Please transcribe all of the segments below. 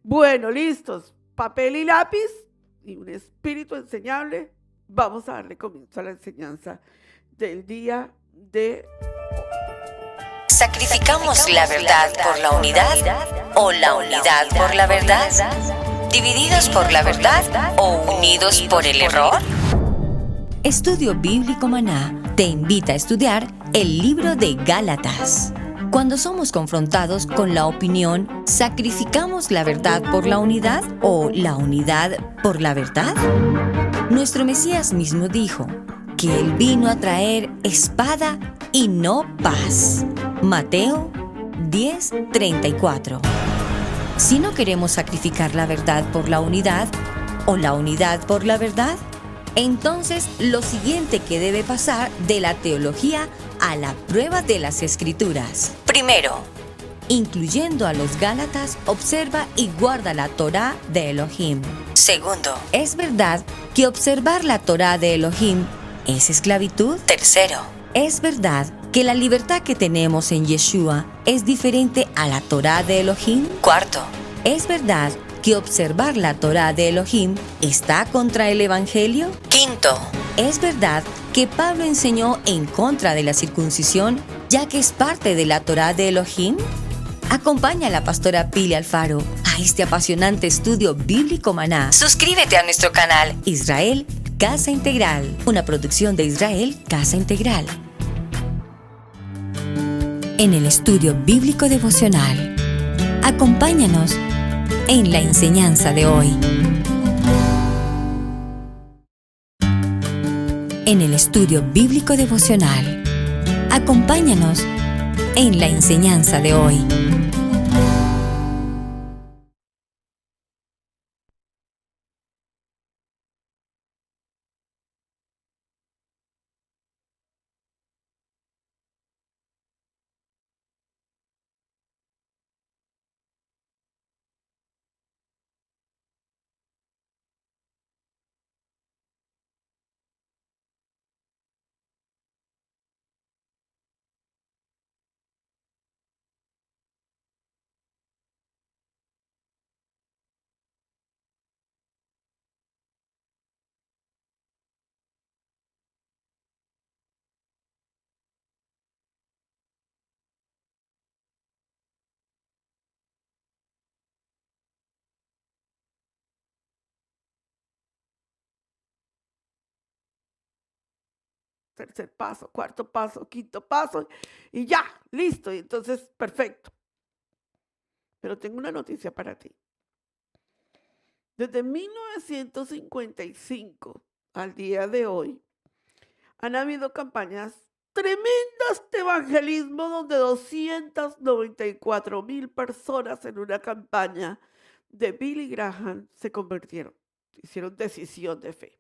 Bueno, listos. Papel y lápiz y un espíritu enseñable. Vamos a darle comienzo a la enseñanza del día de hoy. ¿Sacrificamos la verdad por la unidad o la unidad por la verdad? ¿Divididos por la verdad o unidos por el error? Estudio Bíblico Maná te invita a estudiar el libro de Gálatas. Cuando somos confrontados con la opinión, ¿sacrificamos la verdad por la unidad o la unidad por la verdad? Nuestro Mesías mismo dijo que Él vino a traer espada y no paz. Mateo 10:34. Si no queremos sacrificar la verdad por la unidad o la unidad por la verdad, entonces lo siguiente que debe pasar de la teología a la prueba de las Escrituras. Primero, incluyendo a los Gálatas, observa y guarda la Torá de Elohim. Segundo, ¿es verdad que observar la Torá de Elohim es esclavitud? Tercero, ¿es verdad que la libertad que tenemos en Yeshua es diferente a la Torá de Elohim? Cuarto, ¿es verdad que observar la Torá de Elohim está contra el Evangelio? Quinto, ¿es verdad que Pablo enseñó en contra de la circuncisión, ya que es parte de la Torá de Elohim? Acompaña a la pastora Pili Alfaro a este apasionante estudio bíblico Maná. Suscríbete a nuestro canal Israel Casa Integral, una producción de Israel Casa Integral. En el estudio bíblico devocional, acompáñanos en la enseñanza de hoy. En el estudio bíblico devocional, acompáñanos en la enseñanza de hoy. Tercer paso, cuarto paso, quinto paso y ya, listo. Y entonces, perfecto. Pero tengo una noticia para ti. Desde 1955 al día de hoy, han habido campañas tremendas de evangelismo donde 294,000 personas en una campaña de Billy Graham se convirtieron, hicieron decisión de fe.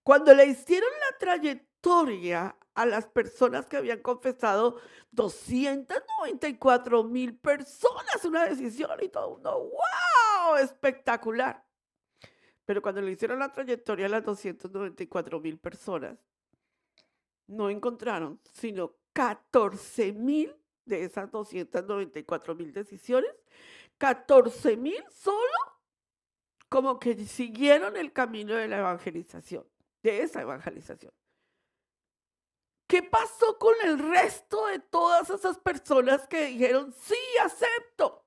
Cuando le hicieron la trayectoria a las personas que habían confesado, 294,000 personas, una decisión y todo el mundo, ¡wow! Espectacular. Pero cuando le hicieron la trayectoria a las 294,000 personas, no encontraron sino 14,000 de esas 294,000 decisiones, 14,000 solo como que siguieron el camino de la evangelización, de esa evangelización. ¿Qué pasó con el resto de todas esas personas que dijeron, sí, acepto?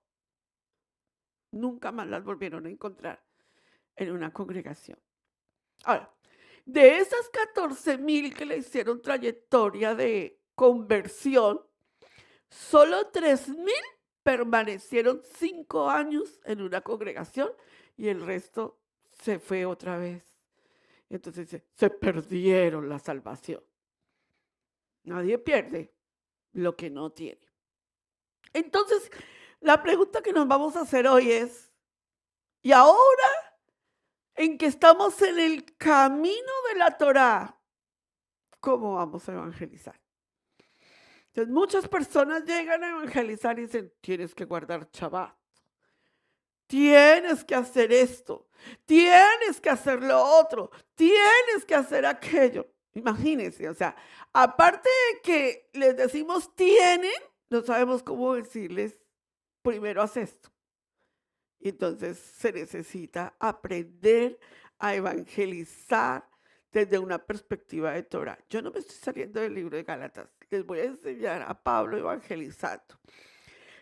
Nunca más las volvieron a encontrar en una congregación. Ahora, de esas 14,000 que le hicieron trayectoria de conversión, solo 3,000 permanecieron 5 años en una congregación y el resto se fue otra vez. Entonces se perdieron la salvación. Nadie pierde lo que no tiene. Entonces, la pregunta que nos vamos a hacer hoy es, ¿y ahora en que estamos en el camino de la Torá, cómo vamos a evangelizar? Entonces, muchas personas llegan a evangelizar y dicen, tienes que guardar Shabbat, tienes que hacer esto, tienes que hacer lo otro, tienes que hacer aquello. Imagínense, o sea, aparte de que les decimos tienen, no sabemos cómo decirles, primero haz esto. Y entonces se necesita aprender a evangelizar desde una perspectiva de Torah. Yo no me estoy saliendo del libro de Gálatas. Les voy a enseñar a Pablo evangelizando.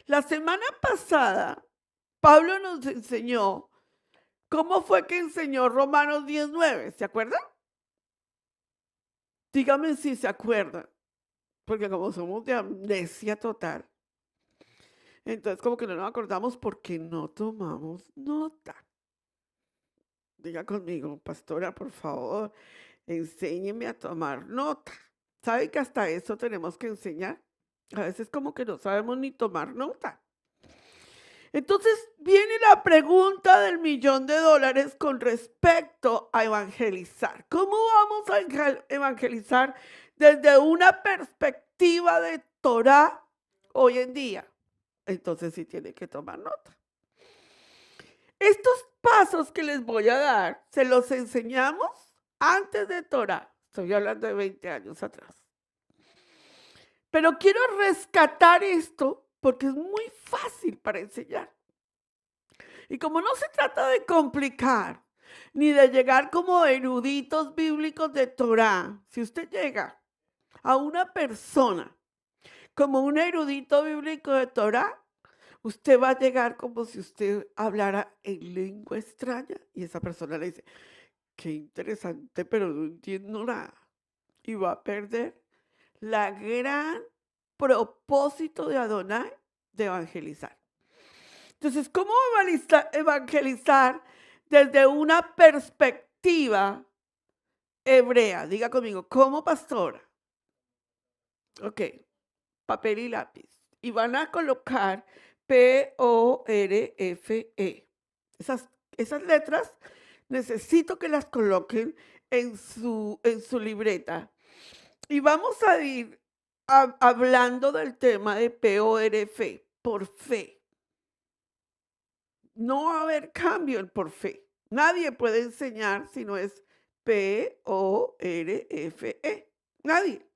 La semana pasada, Pablo nos enseñó cómo fue que enseñó Romanos 19. ¿Se acuerdan? Dígame si se acuerdan. Porque como somos de amnesia total, entonces como que no nos acordamos porque no tomamos nota. Diga conmigo, pastora, por favor, enséñeme a tomar nota. ¿Sabe que hasta eso tenemos que enseñar? A veces como que no sabemos ni tomar nota. Entonces viene la pregunta del $1.000.000 con respecto a evangelizar. ¿Cómo vamos a evangelizar desde una perspectiva de Torah hoy en día? Entonces sí tiene que tomar nota. Estos pasos que les voy a dar, se los enseñamos antes de Torah. Estoy hablando de 20 años atrás. Pero quiero rescatar esto porque es muy fácil para enseñar. Y como no se trata de complicar, ni de llegar como eruditos bíblicos de Torah, si usted llega a una persona como un erudito bíblico de Torah, usted va a llegar como si usted hablara en lengua extraña y esa persona le dice, qué interesante, pero no entiendo nada. Y va a perder la gran propósito de Adonai de evangelizar. Entonces, ¿cómo evangelizar desde una perspectiva hebrea? Diga conmigo, como pastora. Ok, papel y lápiz. Y van a colocar P-O-R-F-E. Esas letras necesito que las coloquen en su libreta. Y vamos a ir hablando del tema de P-O-R-F, por fe. No va a haber cambio en por fe. Nadie puede enseñar si no es P-O-R-F-E. Nadie.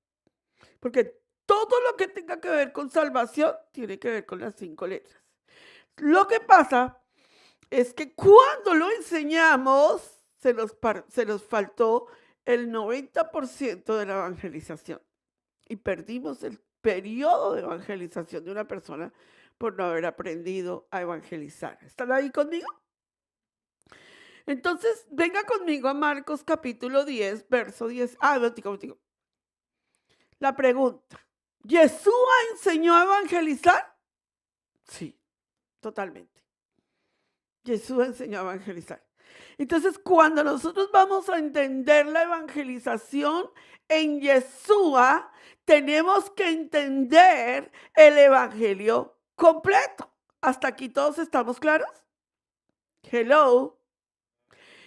Porque todo lo que tenga que ver con salvación tiene que ver con las 5 letras. Lo que pasa es que cuando lo enseñamos, se nos faltó el 90% de la evangelización. Y perdimos el periodo de evangelización de una persona por no haber aprendido a evangelizar. ¿Están ahí conmigo? Entonces, venga conmigo a Marcos capítulo 10, verso 10. Contigo. La pregunta, ¿Yeshua enseñó a evangelizar? Sí, totalmente. Yeshua enseñó a evangelizar. Entonces, cuando nosotros vamos a entender la evangelización en Yeshua, tenemos que entender el evangelio completo. ¿Hasta aquí todos estamos claros? Hello.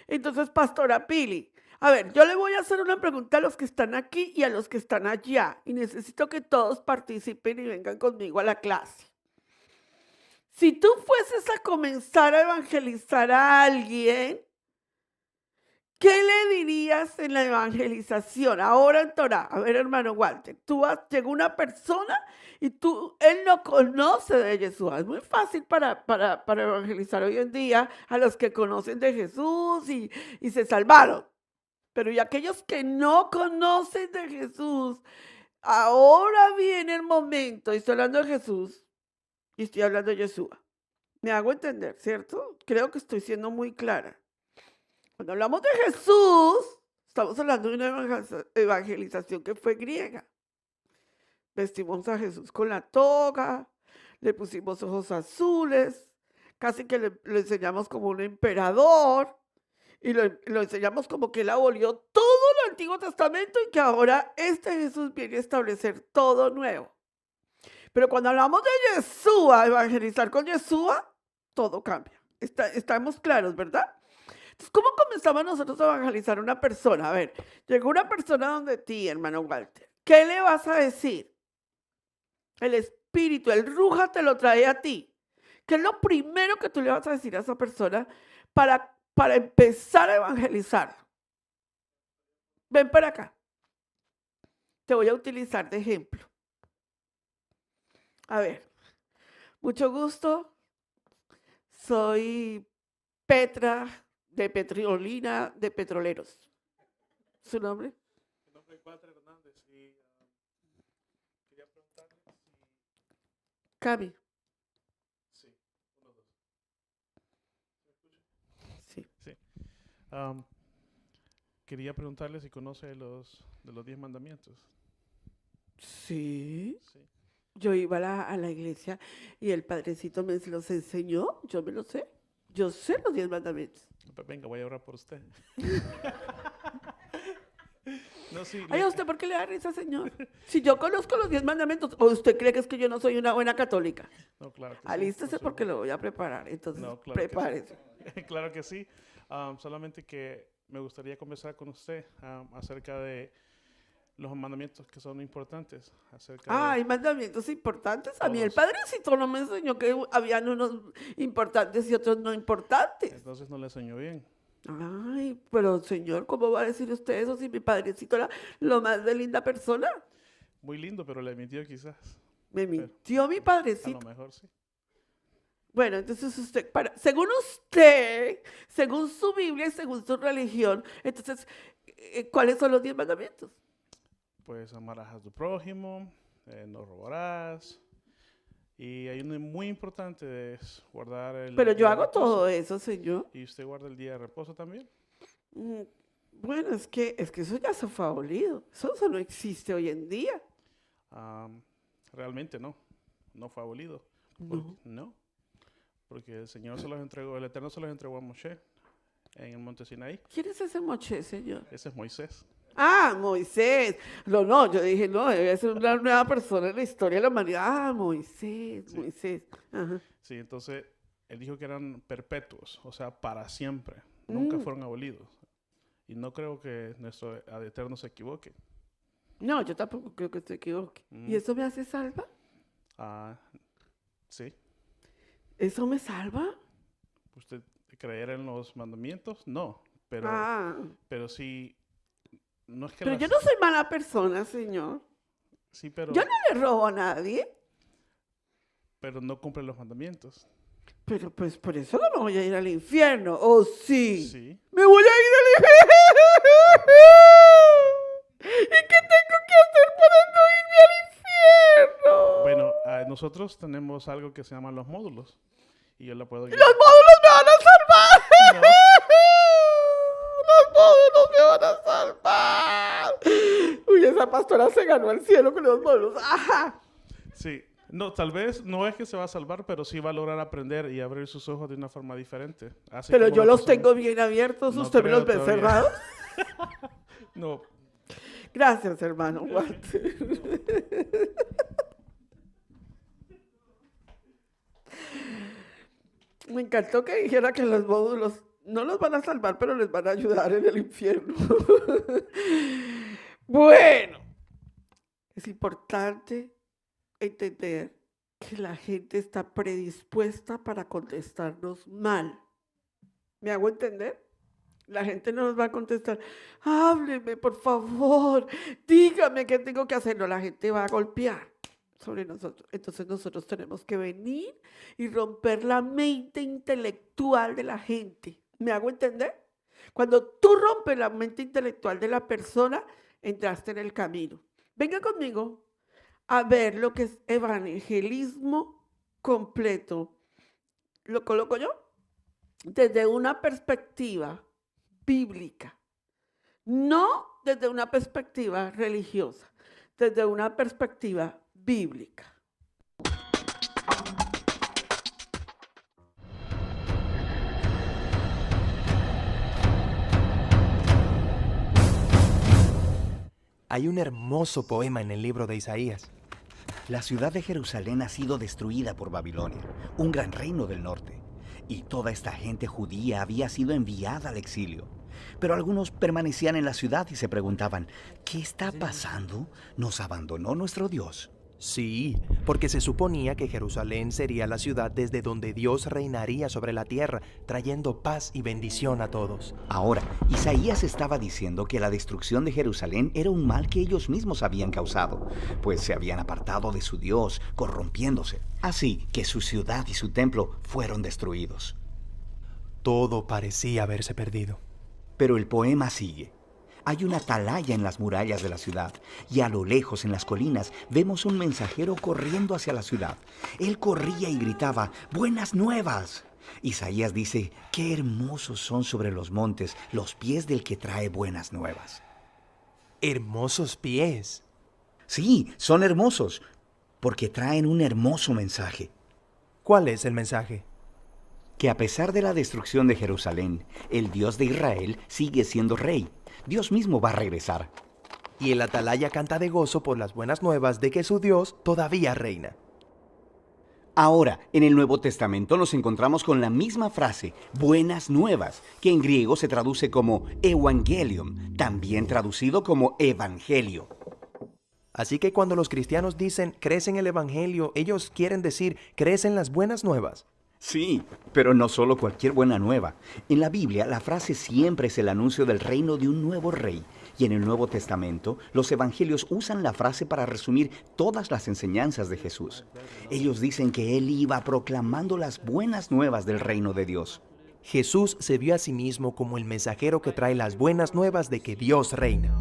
Entonces, pastora Pili, a ver, yo le voy a hacer una pregunta a los que están aquí y a los que están allá. Y necesito que todos participen y vengan conmigo a la clase. Si tú fueses a comenzar a evangelizar a alguien, ¿qué le dirías en la evangelización? Ahora en Torah, a ver, hermano Walter, llegó una persona y él no conoce de Jesús. Es muy fácil para evangelizar hoy en día a los que conocen de Jesús y se salvaron. Pero y aquellos que no conocen de Jesús, ahora viene el momento, y estoy hablando de Jesús y estoy hablando de Yeshua. Me hago entender, ¿cierto? Creo que estoy siendo muy clara. Cuando hablamos de Jesús, estamos hablando de una evangelización que fue griega. Vestimos a Jesús con la toga, le pusimos ojos azules, casi que lo enseñamos como un emperador y lo enseñamos como que él abolió todo el Antiguo Testamento y que ahora este Jesús viene a establecer todo nuevo. Pero cuando hablamos de Yeshua, evangelizar con Yeshua, todo cambia. Estamos claros, ¿verdad? Entonces, ¿cómo comenzamos nosotros a evangelizar a una persona? A ver, llegó una persona donde ti, hermano Walter. ¿Qué le vas a decir? El espíritu, el ruja te lo trae a ti. ¿Qué es lo primero que tú le vas a decir a esa persona para empezar a evangelizar? Ven para acá. Te voy a utilizar de ejemplo. A ver, mucho gusto. Soy Petra de Petrolina de Petroleros. ¿Su nombre? Mi nombre es Walter Hernández y quería preguntarle Cami. si... Sí, uno, dos. ¿Me escucha? Sí. Sí. Quería preguntarle si conoce de los 10 mandamientos. Sí. Sí. Yo iba a la iglesia y el padrecito me los enseñó. Yo me lo sé. Yo sé los 10 mandamientos. Pues venga, voy a orar por usted. No, sí. Ay, ¿a usted por qué le da risa, señor? Si yo conozco los 10 mandamientos, ¿o usted cree que es que yo no soy una buena católica? No, claro que sí. Alístese No, porque lo voy a preparar. Entonces, No, claro que sí. prepárese. Claro que sí. Solamente que me gustaría conversar con usted acerca de los mandamientos que son importantes. Hay mandamientos importantes. A mí el Todos. padrecito no me enseñó que habían unos importantes y otros no importantes. Entonces no le enseñó bien. Ay, pero señor, ¿cómo va a decir usted eso si mi padrecito era lo más de linda persona? Muy lindo, pero le mintió quizás. Me mintió mi A lo padrecito. mejor sí. Bueno, entonces usted, según usted, según su Biblia y según su religión, entonces, ¿cuáles son los 10 mandamientos? Pues amarás a tu prójimo, no robarás. Y hay uno muy importante, es guardar el Pero yo día de hago reposo. todo eso, señor. ¿Y usted guarda el día de reposo también? Mm, Bueno, es que eso ya se fue abolido. Eso no existe hoy en día. Realmente no. No fue abolido. No. No. Porque el Señor se los entregó, el Eterno se los entregó a Moshe en el monte Sinaí. ¿Quién es ese Moche, señor? Ese es Moisés. Ah, Moisés. No, yo dije, no, debe ser una nueva persona en la historia de la humanidad. Ah, Moisés, Sí. Moisés. Ajá. Sí, entonces él dijo que eran perpetuos, o sea, para siempre. Nunca fueron abolidos. Y no creo que nuestro Eterno se equivoque. No, yo tampoco creo que se equivoque. ¿Y eso me hace salva? Sí. ¿Eso me salva? ¿Usted creer en los mandamientos? No. Pero, pero sí, no es que Pero yo no soy mala persona, señor. Sí, pero, Yo no le robo a nadie. pero no cumple los mandamientos. Pero pues por eso no me voy a ir al infierno. ¿O sí? Sí. ¡Me voy a ir al infierno! ¿Y qué tengo que hacer para no irme al infierno? Bueno, nosotros tenemos algo que se llama los módulos. Y yo la puedo guiar. ¡Los módulos me van a salvar! No. ¡Los módulos me van a salvar! Uy, esa pastora se ganó el cielo con los módulos. ¡Ajá! Sí. No, tal vez no es que se va a salvar, pero sí va a lograr aprender y abrir sus ojos de una forma diferente. Así Pero como yo la los persona- tengo bien abiertos. No ¿Usted me los ve creo todavía. cerrados? No, Gracias, hermano Walter. Me encantó que dijera que los módulos no los van a salvar, pero les van a ayudar en el infierno. Bueno, es importante entender que la gente está predispuesta para contestarnos mal. ¿Me hago entender? La gente no nos va a contestar, hábleme, por favor, dígame qué tengo que hacer. No, la gente va a golpear sobre nosotros. Entonces nosotros tenemos que venir y romper la mente intelectual de la gente. ¿Me hago entender? Cuando tú rompes la mente intelectual de la persona, entraste en el camino. Venga conmigo a ver lo que es evangelismo completo. ¿Lo coloco yo? Desde una perspectiva bíblica, no desde una perspectiva religiosa, desde una perspectiva bíblica. Hay un hermoso poema en el libro de Isaías. La ciudad de Jerusalén ha sido destruida por Babilonia, un gran reino del norte. Y toda esta gente judía había sido enviada al exilio. Pero algunos permanecían en la ciudad y se preguntaban, ¿qué está pasando? ¿Nos abandonó nuestro Dios? Sí, porque se suponía que Jerusalén sería la ciudad desde donde Dios reinaría sobre la tierra, trayendo paz y bendición a todos. Ahora, Isaías estaba diciendo que la destrucción de Jerusalén era un mal que ellos mismos habían causado, pues se habían apartado de su Dios, corrompiéndose. Así que su ciudad y su templo fueron destruidos. Todo parecía haberse perdido. Pero el poema sigue. Hay una atalaya en las murallas de la ciudad, y a lo lejos en las colinas vemos un mensajero corriendo hacia la ciudad. Él corría y gritaba, ¡buenas nuevas! Isaías dice, ¡qué hermosos son sobre los montes los pies del que trae buenas nuevas! Hermosos pies. Sí, son hermosos, porque traen un hermoso mensaje. ¿Cuál es el mensaje? Que a pesar de la destrucción de Jerusalén, el Dios de Israel sigue siendo rey. Dios mismo va a regresar. Y el atalaya canta de gozo por las buenas nuevas de que su Dios todavía reina. Ahora, en el Nuevo Testamento nos encontramos con la misma frase, buenas nuevas, que en griego se traduce como evangelium, también traducido como evangelio. Así que cuando los cristianos dicen crees en el evangelio, ellos quieren decir crees en las buenas nuevas. Sí, pero no solo cualquier buena nueva. En la Biblia, la frase siempre es el anuncio del reino de un nuevo rey. Y en el Nuevo Testamento, los evangelios usan la frase para resumir todas las enseñanzas de Jesús. Ellos dicen que Él iba proclamando las buenas nuevas del reino de Dios. Jesús se vio a sí mismo como el mensajero que trae las buenas nuevas de que Dios reina.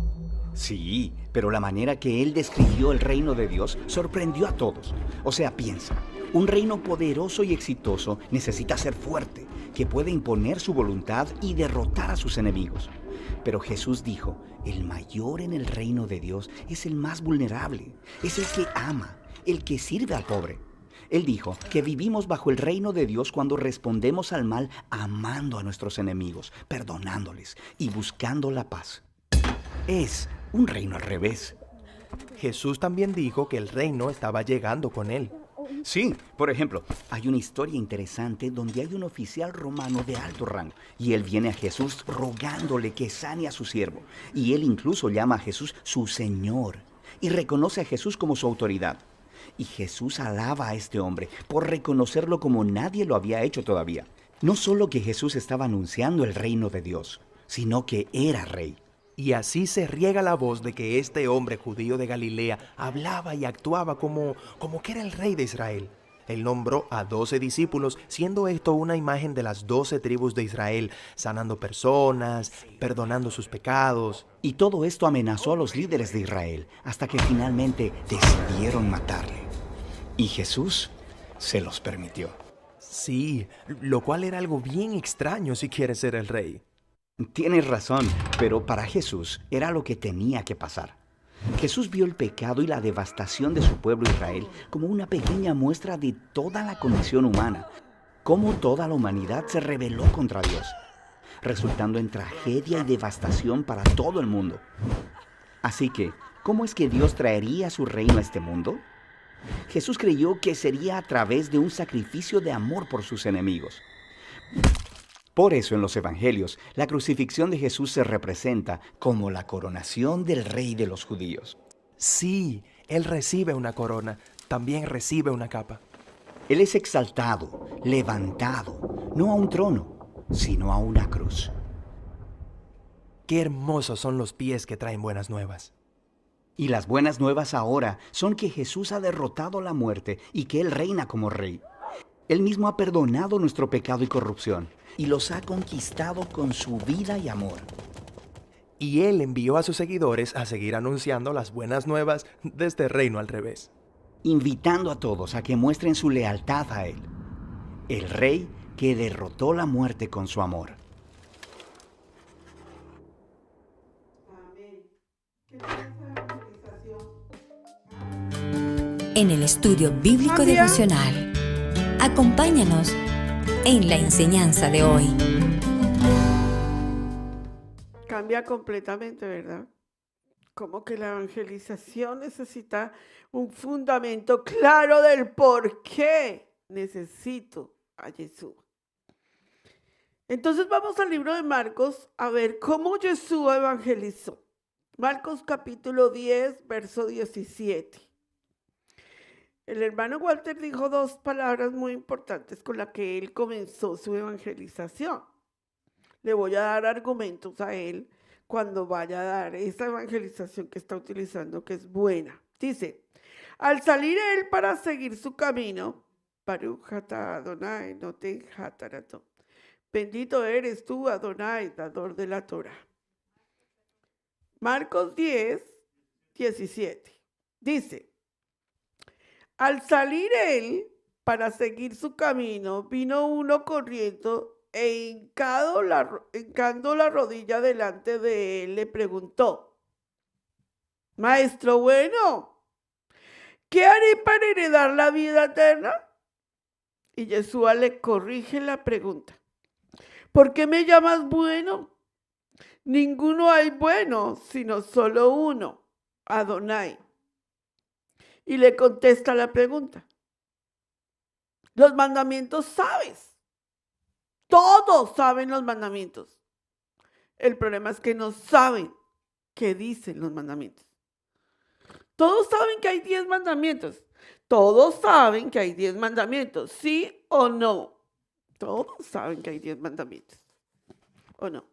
Sí, pero la manera que Él describió el reino de Dios sorprendió a todos. O sea, piensa, un reino poderoso y exitoso necesita ser fuerte, que pueda imponer su voluntad y derrotar a sus enemigos. Pero Jesús dijo, el mayor en el reino de Dios es el más vulnerable, es el que ama, el que sirve al pobre. Él dijo que vivimos bajo el reino de Dios cuando respondemos al mal amando a nuestros enemigos, perdonándoles y buscando la paz. Es un reino al revés. Jesús también dijo que el reino estaba llegando con él. Sí, por ejemplo, hay una historia interesante donde hay un oficial romano de alto rango y él viene a Jesús rogándole que sane a su siervo. Y él incluso llama a Jesús su Señor y reconoce a Jesús como su autoridad. Y Jesús alaba a este hombre por reconocerlo como nadie lo había hecho todavía. No solo que Jesús estaba anunciando el reino de Dios, sino que era rey. Y así se riega la voz de que este hombre judío de Galilea hablaba y actuaba como que era el rey de Israel. Él nombró a 12 discípulos, siendo esto una imagen de las 12 tribus de Israel, sanando personas, perdonando sus pecados. Y todo esto amenazó a los líderes de Israel, hasta que finalmente decidieron matarle. Y Jesús se los permitió. Sí, lo cual era algo bien extraño si quiere ser el rey. Tienes razón, pero para Jesús era lo que tenía que pasar. Jesús vio el pecado y la devastación de su pueblo Israel como una pequeña muestra de toda la condición humana, cómo toda la humanidad se rebeló contra Dios, resultando en tragedia y devastación para todo el mundo. Así que, ¿cómo es que Dios traería su reino a este mundo? Jesús creyó que sería a través de un sacrificio de amor por sus enemigos. Por eso en los evangelios, la crucifixión de Jesús se representa como la coronación del rey de los judíos. Sí, él recibe una corona, también recibe una capa. Él es exaltado, levantado, no a un trono, sino a una cruz. Qué hermosos son los pies que traen buenas nuevas. Y las buenas nuevas ahora son que Jesús ha derrotado la muerte y que Él reina como rey. Él mismo ha perdonado nuestro pecado y corrupción y los ha conquistado con su vida y amor. Y Él envió a sus seguidores a seguir anunciando las buenas nuevas de este reino al revés, invitando a todos a que muestren su lealtad a Él, el Rey que derrotó la muerte con su amor. En el estudio bíblico devocional, acompáñanos en la enseñanza de hoy. Cambia completamente, ¿verdad? Como que la evangelización necesita un fundamento claro del por qué necesito a Jesús. Entonces vamos al libro de Marcos a ver cómo Jesús evangelizó. Marcos capítulo 10, verso 17. El hermano Walter dijo dos palabras muy importantes con las que él comenzó su evangelización. Le voy a dar argumentos a él cuando vaya a dar esa evangelización que está utilizando, que es buena. Dice, al salir él para seguir su camino, Baruch atah Adonai noten hatarato. Bendito eres tú, Adonai, dador de la Torah. Marcos 10, 17. Dice, al salir él para seguir su camino, vino uno corriendo e hincando la rodilla delante de él, le preguntó, Maestro bueno, ¿qué haré para heredar la vida eterna? Y Yeshua le corrige la pregunta. ¿Por qué me llamas bueno? Ninguno hay bueno, sino solo uno, Adonai. Y le contesta la pregunta. Los mandamientos sabes. Todos saben los mandamientos. El problema es que no saben qué dicen los mandamientos. Todos saben que hay 10 mandamientos. Todos saben que hay 10 mandamientos, ¿sí o no? Todos saben que hay 10 mandamientos, ¿o no?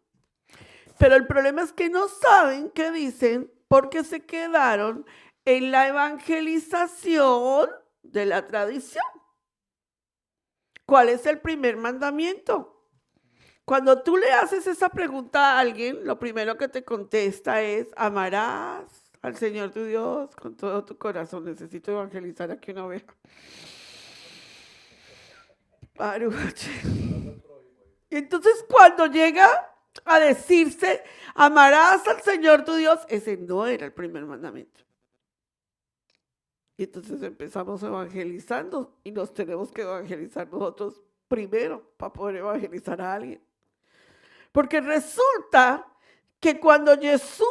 Pero el problema es que no saben qué dicen porque se quedaron en la evangelización de la tradición. ¿Cuál es el primer mandamiento? Cuando tú le haces esa pregunta a alguien, lo primero que te contesta es, amarás al Señor tu Dios con todo tu corazón. Necesito evangelizar aquí una oveja. Y entonces cuando llega a decirse, amarás al Señor tu Dios, ese no era el primer mandamiento. Y entonces empezamos evangelizando y nos tenemos que evangelizar nosotros primero para poder evangelizar a alguien. Porque resulta que cuando Yeshua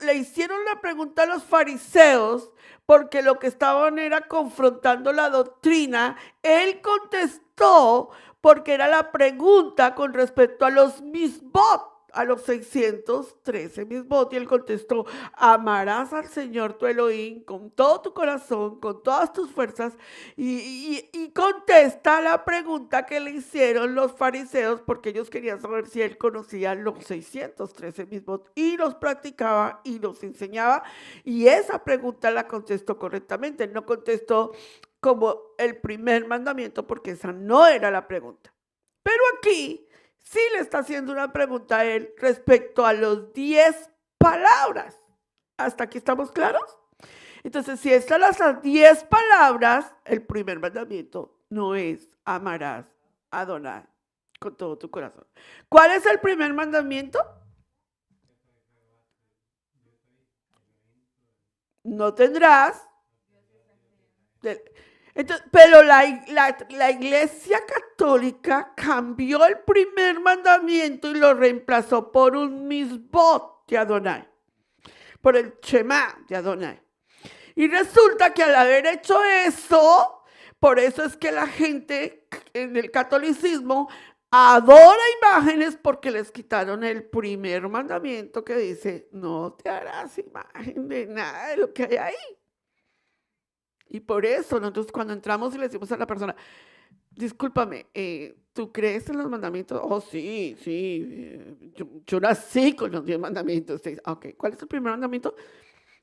le hicieron la pregunta a los fariseos, porque lo que estaban era confrontando la doctrina, él contestó porque era la pregunta con respecto a los misbot, a los 613 misbot, y él contestó, amarás al Señor tu Elohim con todo tu corazón, con todas tus fuerzas, y contesta la pregunta que le hicieron los fariseos, porque ellos querían saber si él conocía los 613 misbot, y los practicaba, y los enseñaba, y esa pregunta la contestó correctamente. Él no contestó como el primer mandamiento, porque esa no era la pregunta. Pero aquí sí le está haciendo una pregunta a él respecto a los 10 palabras. ¿Hasta aquí estamos claros? Entonces, si están las 10 palabras, el primer mandamiento no es amarás a Adonai con todo tu corazón. ¿Cuál es el primer mandamiento? No tendrás. Entonces, pero la Iglesia Católica cambió el primer mandamiento y lo reemplazó por un misbot de Adonai, por el Shema de Adonai. Y resulta que al haber hecho eso, por eso es que la gente en el catolicismo adora imágenes, porque les quitaron el primer mandamiento que dice, no te harás imagen de nada de lo que hay ahí. Y por eso nosotros cuando entramos y le decimos a la persona, discúlpame, ¿tú crees en los mandamientos? Oh, sí, yo nací con los 10 mandamientos. Ok, ¿cuál es el primer mandamiento?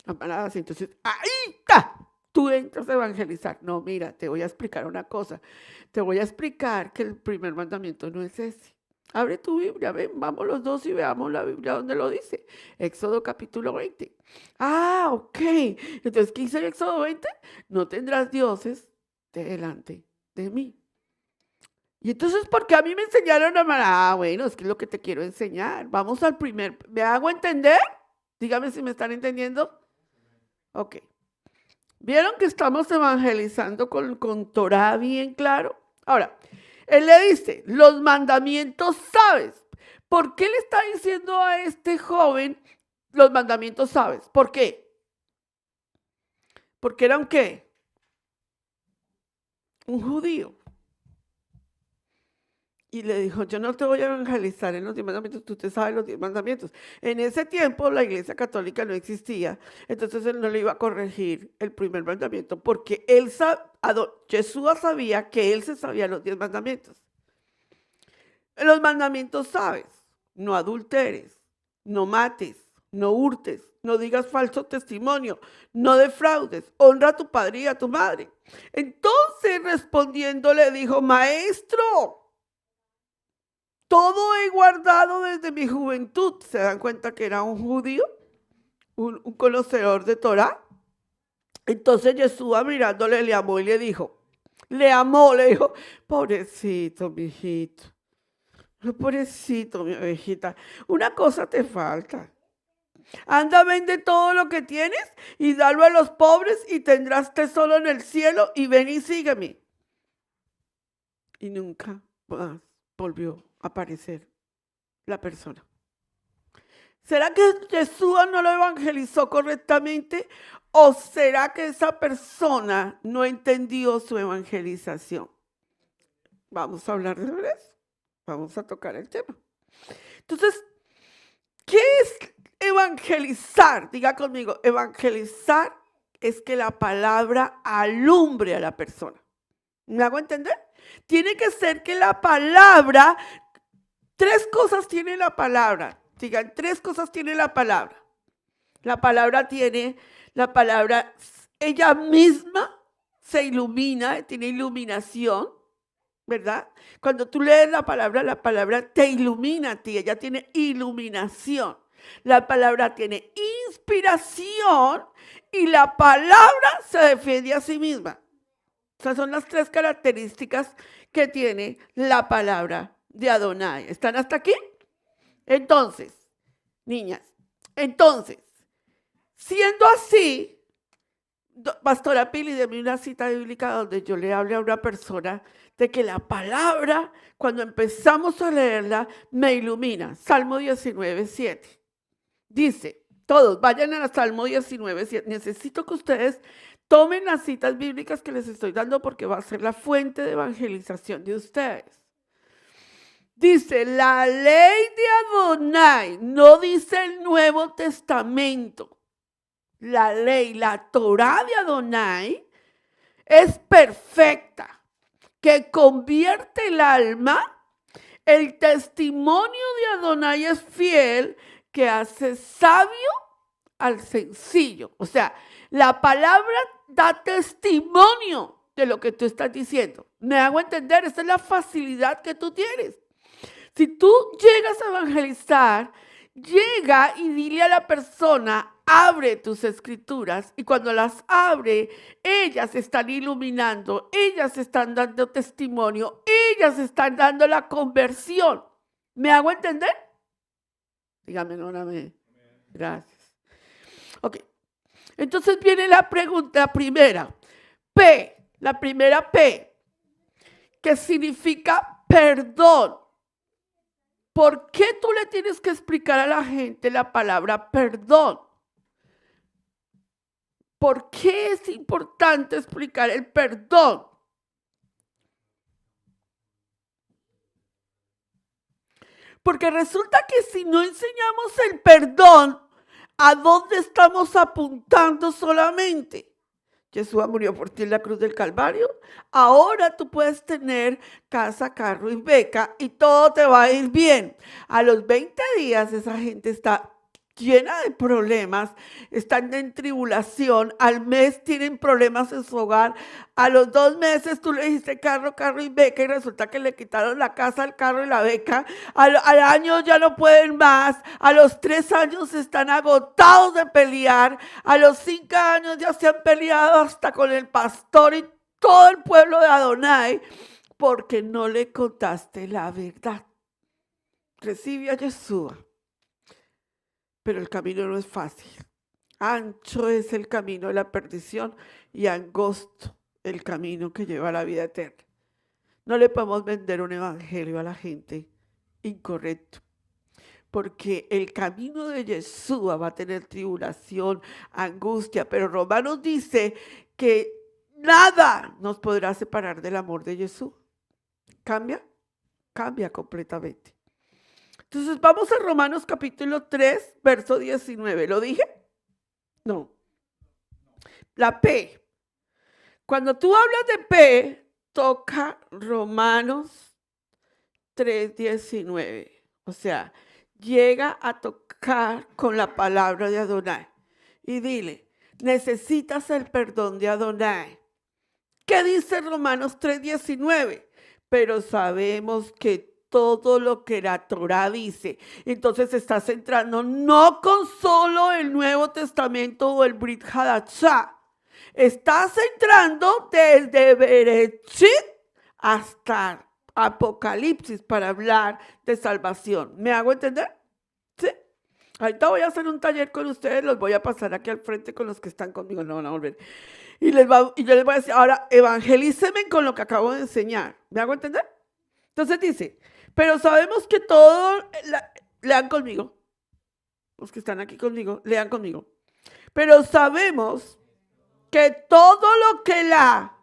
Amarás. Entonces, ahí está. Tú entras a evangelizar. No, mira, te voy a explicar una cosa. Te voy a explicar que el primer mandamiento no es ese. Abre tu Biblia, ven, vamos los dos y veamos la Biblia donde lo dice. Éxodo capítulo 20. Ah, ok. Entonces, ¿qué dice el Éxodo 20? No tendrás dioses delante de mí. Y entonces, ¿por qué a mí me enseñaron a amar? Ah, bueno, es que es lo que te quiero enseñar. Vamos al primer. ¿Me hago entender? Dígame si me están entendiendo. Ok. ¿Vieron que estamos evangelizando con Torah bien claro? Ahora, él le dice, los mandamientos sabes. ¿Por qué le está diciendo a este joven, los mandamientos sabes? ¿Por qué? Porque era un ¿qué? Un judío. Y le dijo, yo no te voy a evangelizar en los 10 mandamientos, tú te sabes los 10 mandamientos. En ese tiempo la iglesia católica no existía, entonces él no le iba a corregir el primer mandamiento, porque Jesús sabía que él se sabía los 10 mandamientos. Los mandamientos sabes, no adulteres, no mates, no hurtes, no digas falso testimonio, no defraudes, honra a tu padre y a tu madre. Entonces respondiendo le dijo, maestro, todo he guardado desde mi juventud. ¿Se dan cuenta que era un judío? Un conocedor de Torah. Entonces Jesús mirándole le amó y le dijo, le dijo, pobrecito, mi hijito, pobrecito, mi ovejita, una cosa te falta. Anda, vende todo lo que tienes y dalo a los pobres y tendrás tesoro en el cielo y ven y sígueme. Y nunca más volvió a aparecer la persona. ¿Será que Jesús no lo evangelizó correctamente o será que esa persona no entendió su evangelización? Vamos a hablar de eso. Vamos a tocar el tema. Entonces, ¿qué es evangelizar? Diga conmigo, evangelizar es que la palabra alumbre a la persona. ¿Me hago entender? Tiene que ser que la palabra, 3 cosas tiene la palabra. Digan, 3 cosas tiene la palabra. La palabra, ella misma se ilumina, tiene iluminación, ¿verdad? Cuando tú lees la palabra te ilumina a ti, ella tiene iluminación. La palabra tiene inspiración y la palabra se defiende a sí misma. Esas son las 3 características que tiene la palabra de Adonai. ¿Están hasta aquí? Entonces, niñas, siendo así, Pastora Pili, deme una cita bíblica donde yo le hable a una persona de que la palabra, cuando empezamos a leerla, me ilumina. Salmo 19:7. Dice, todos vayan a Salmo 19:7. Necesito que ustedes tomen las citas bíblicas que les estoy dando porque va a ser la fuente de evangelización de ustedes. Dice, la ley de Adonai, no dice el Nuevo Testamento. La ley, la Torá de Adonai es perfecta, que convierte el alma. El testimonio de Adonai es fiel, que hace sabio al sencillo. O sea, la palabra da testimonio de lo que tú estás diciendo. ¿Me hago entender? Esa es la facilidad que tú tienes. Si tú llegas a evangelizar, llega y dile a la persona, abre tus escrituras, y cuando las abre, ellas están iluminando, ellas están dando testimonio, ellas están dando la conversión. ¿Me hago entender? Dígame, no, amén. Gracias. Ok. Entonces viene la pregunta primera. La primera P, que significa perdón. ¿Por qué tú le tienes que explicar a la gente la palabra perdón? ¿Por qué es importante explicar el perdón? Porque resulta que si no enseñamos el perdón, ¿a dónde estamos apuntando solamente? Jesús murió por ti en la cruz del Calvario. Ahora tú puedes tener casa, carro y beca y todo te va a ir bien. A los 20 días esa gente está llena de problemas, están en tribulación, al mes tienen problemas en su hogar, a los 2 meses tú le dijiste carro y beca y resulta que le quitaron la casa, el carro y la beca, al año ya no pueden más, a los 3 años están agotados de pelear, a los 5 años ya se han peleado hasta con el pastor y todo el pueblo de Adonai porque no le contaste la verdad. Recibe a Jesús. Pero el camino no es fácil. Ancho es el camino de la perdición y angosto el camino que lleva a la vida eterna. No le podemos vender un evangelio a la gente incorrecto, porque el camino de Yeshua va a tener tribulación, angustia, pero Romanos dice que nada nos podrá separar del amor de Jesús. ¿Cambia? cambia completamente. Entonces vamos a Romanos capítulo 3, verso 19. ¿Lo dije? No. La P. Cuando tú hablas de P, toca Romanos 3:19. O sea, llega a tocar con la palabra de Adonai. Y dile, necesitas el perdón de Adonai. ¿Qué dice Romanos 3:19? Pero sabemos que todo lo que la Torá dice. Entonces estás entrando no con solo el Nuevo Testamento o el Brit Hadashah. Estás entrando desde Bereshit hasta Apocalipsis para hablar de salvación. ¿Me hago entender? Sí. Ahorita voy a hacer un taller con ustedes, los voy a pasar aquí al frente con los que están conmigo, no van a volver. Y yo les voy a decir, ahora evangelícenme con lo que acabo de enseñar. ¿Me hago entender? Entonces dice, pero sabemos que todo, lean conmigo, los que están aquí conmigo, lean conmigo. Pero sabemos que todo lo que la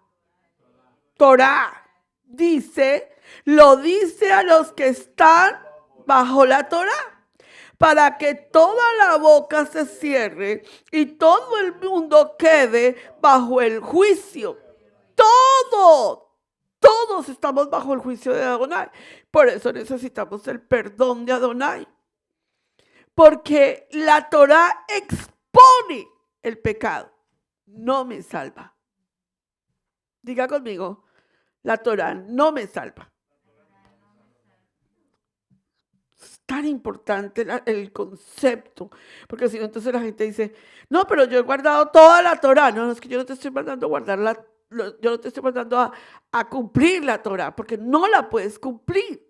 Torá dice, lo dice a los que están bajo la Torá, para que toda la boca se cierre y todo el mundo quede bajo el juicio. Todos estamos bajo el juicio de Adonai. Por eso necesitamos el perdón de Adonai. Porque la Torá expone el pecado, no me salva. Diga conmigo, la Torá no me salva. Es tan importante el concepto, porque si no, entonces la gente dice, no, pero yo he guardado toda la Torá. No, es que yo no te estoy mandando a guardarla. Yo no te estoy mandando a cumplir la Torá, porque no la puedes cumplir.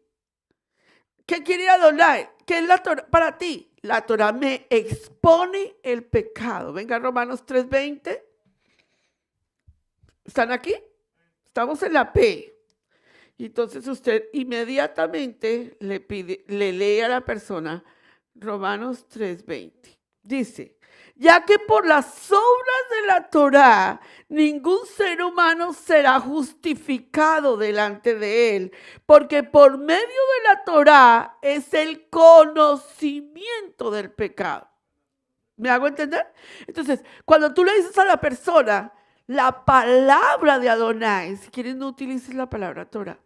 ¿Qué quiere Adonai? ¿Qué es la Torá para ti? La Torá me expone el pecado. Venga, Romanos 3:20. ¿Están aquí? Estamos en la P. Y entonces usted inmediatamente le lee a la persona Romanos 3:20. Dice, ya que por las obras de la Torá ningún ser humano será justificado delante de él, porque por medio de la Torá es el conocimiento del pecado. ¿Me hago entender? Entonces, cuando tú le dices a la persona la palabra de Adonai, si quieres no utilices la palabra Torá,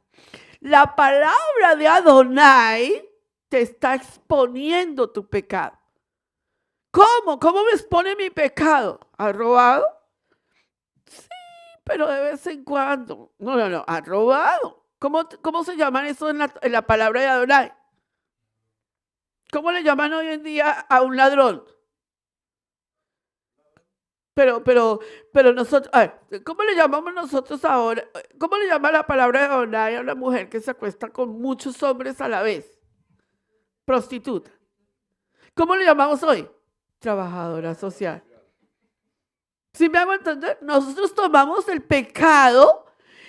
la palabra de Adonai te está exponiendo tu pecado. ¿Cómo? ¿Cómo me expone mi pecado? ¿Has robado? Sí, pero de vez en cuando. No, ¿has robado? ¿Cómo se llaman eso en la palabra de Adonai? ¿Cómo le llaman hoy en día a un ladrón? Pero nosotros, a ver, ¿cómo le llamamos nosotros ahora? ¿Cómo le llama la palabra de Adonai a una mujer que se acuesta con muchos hombres a la vez? Prostituta. ¿Cómo le llamamos hoy? Trabajadora social. ¿Sí me hago entender? Nosotros tomamos el pecado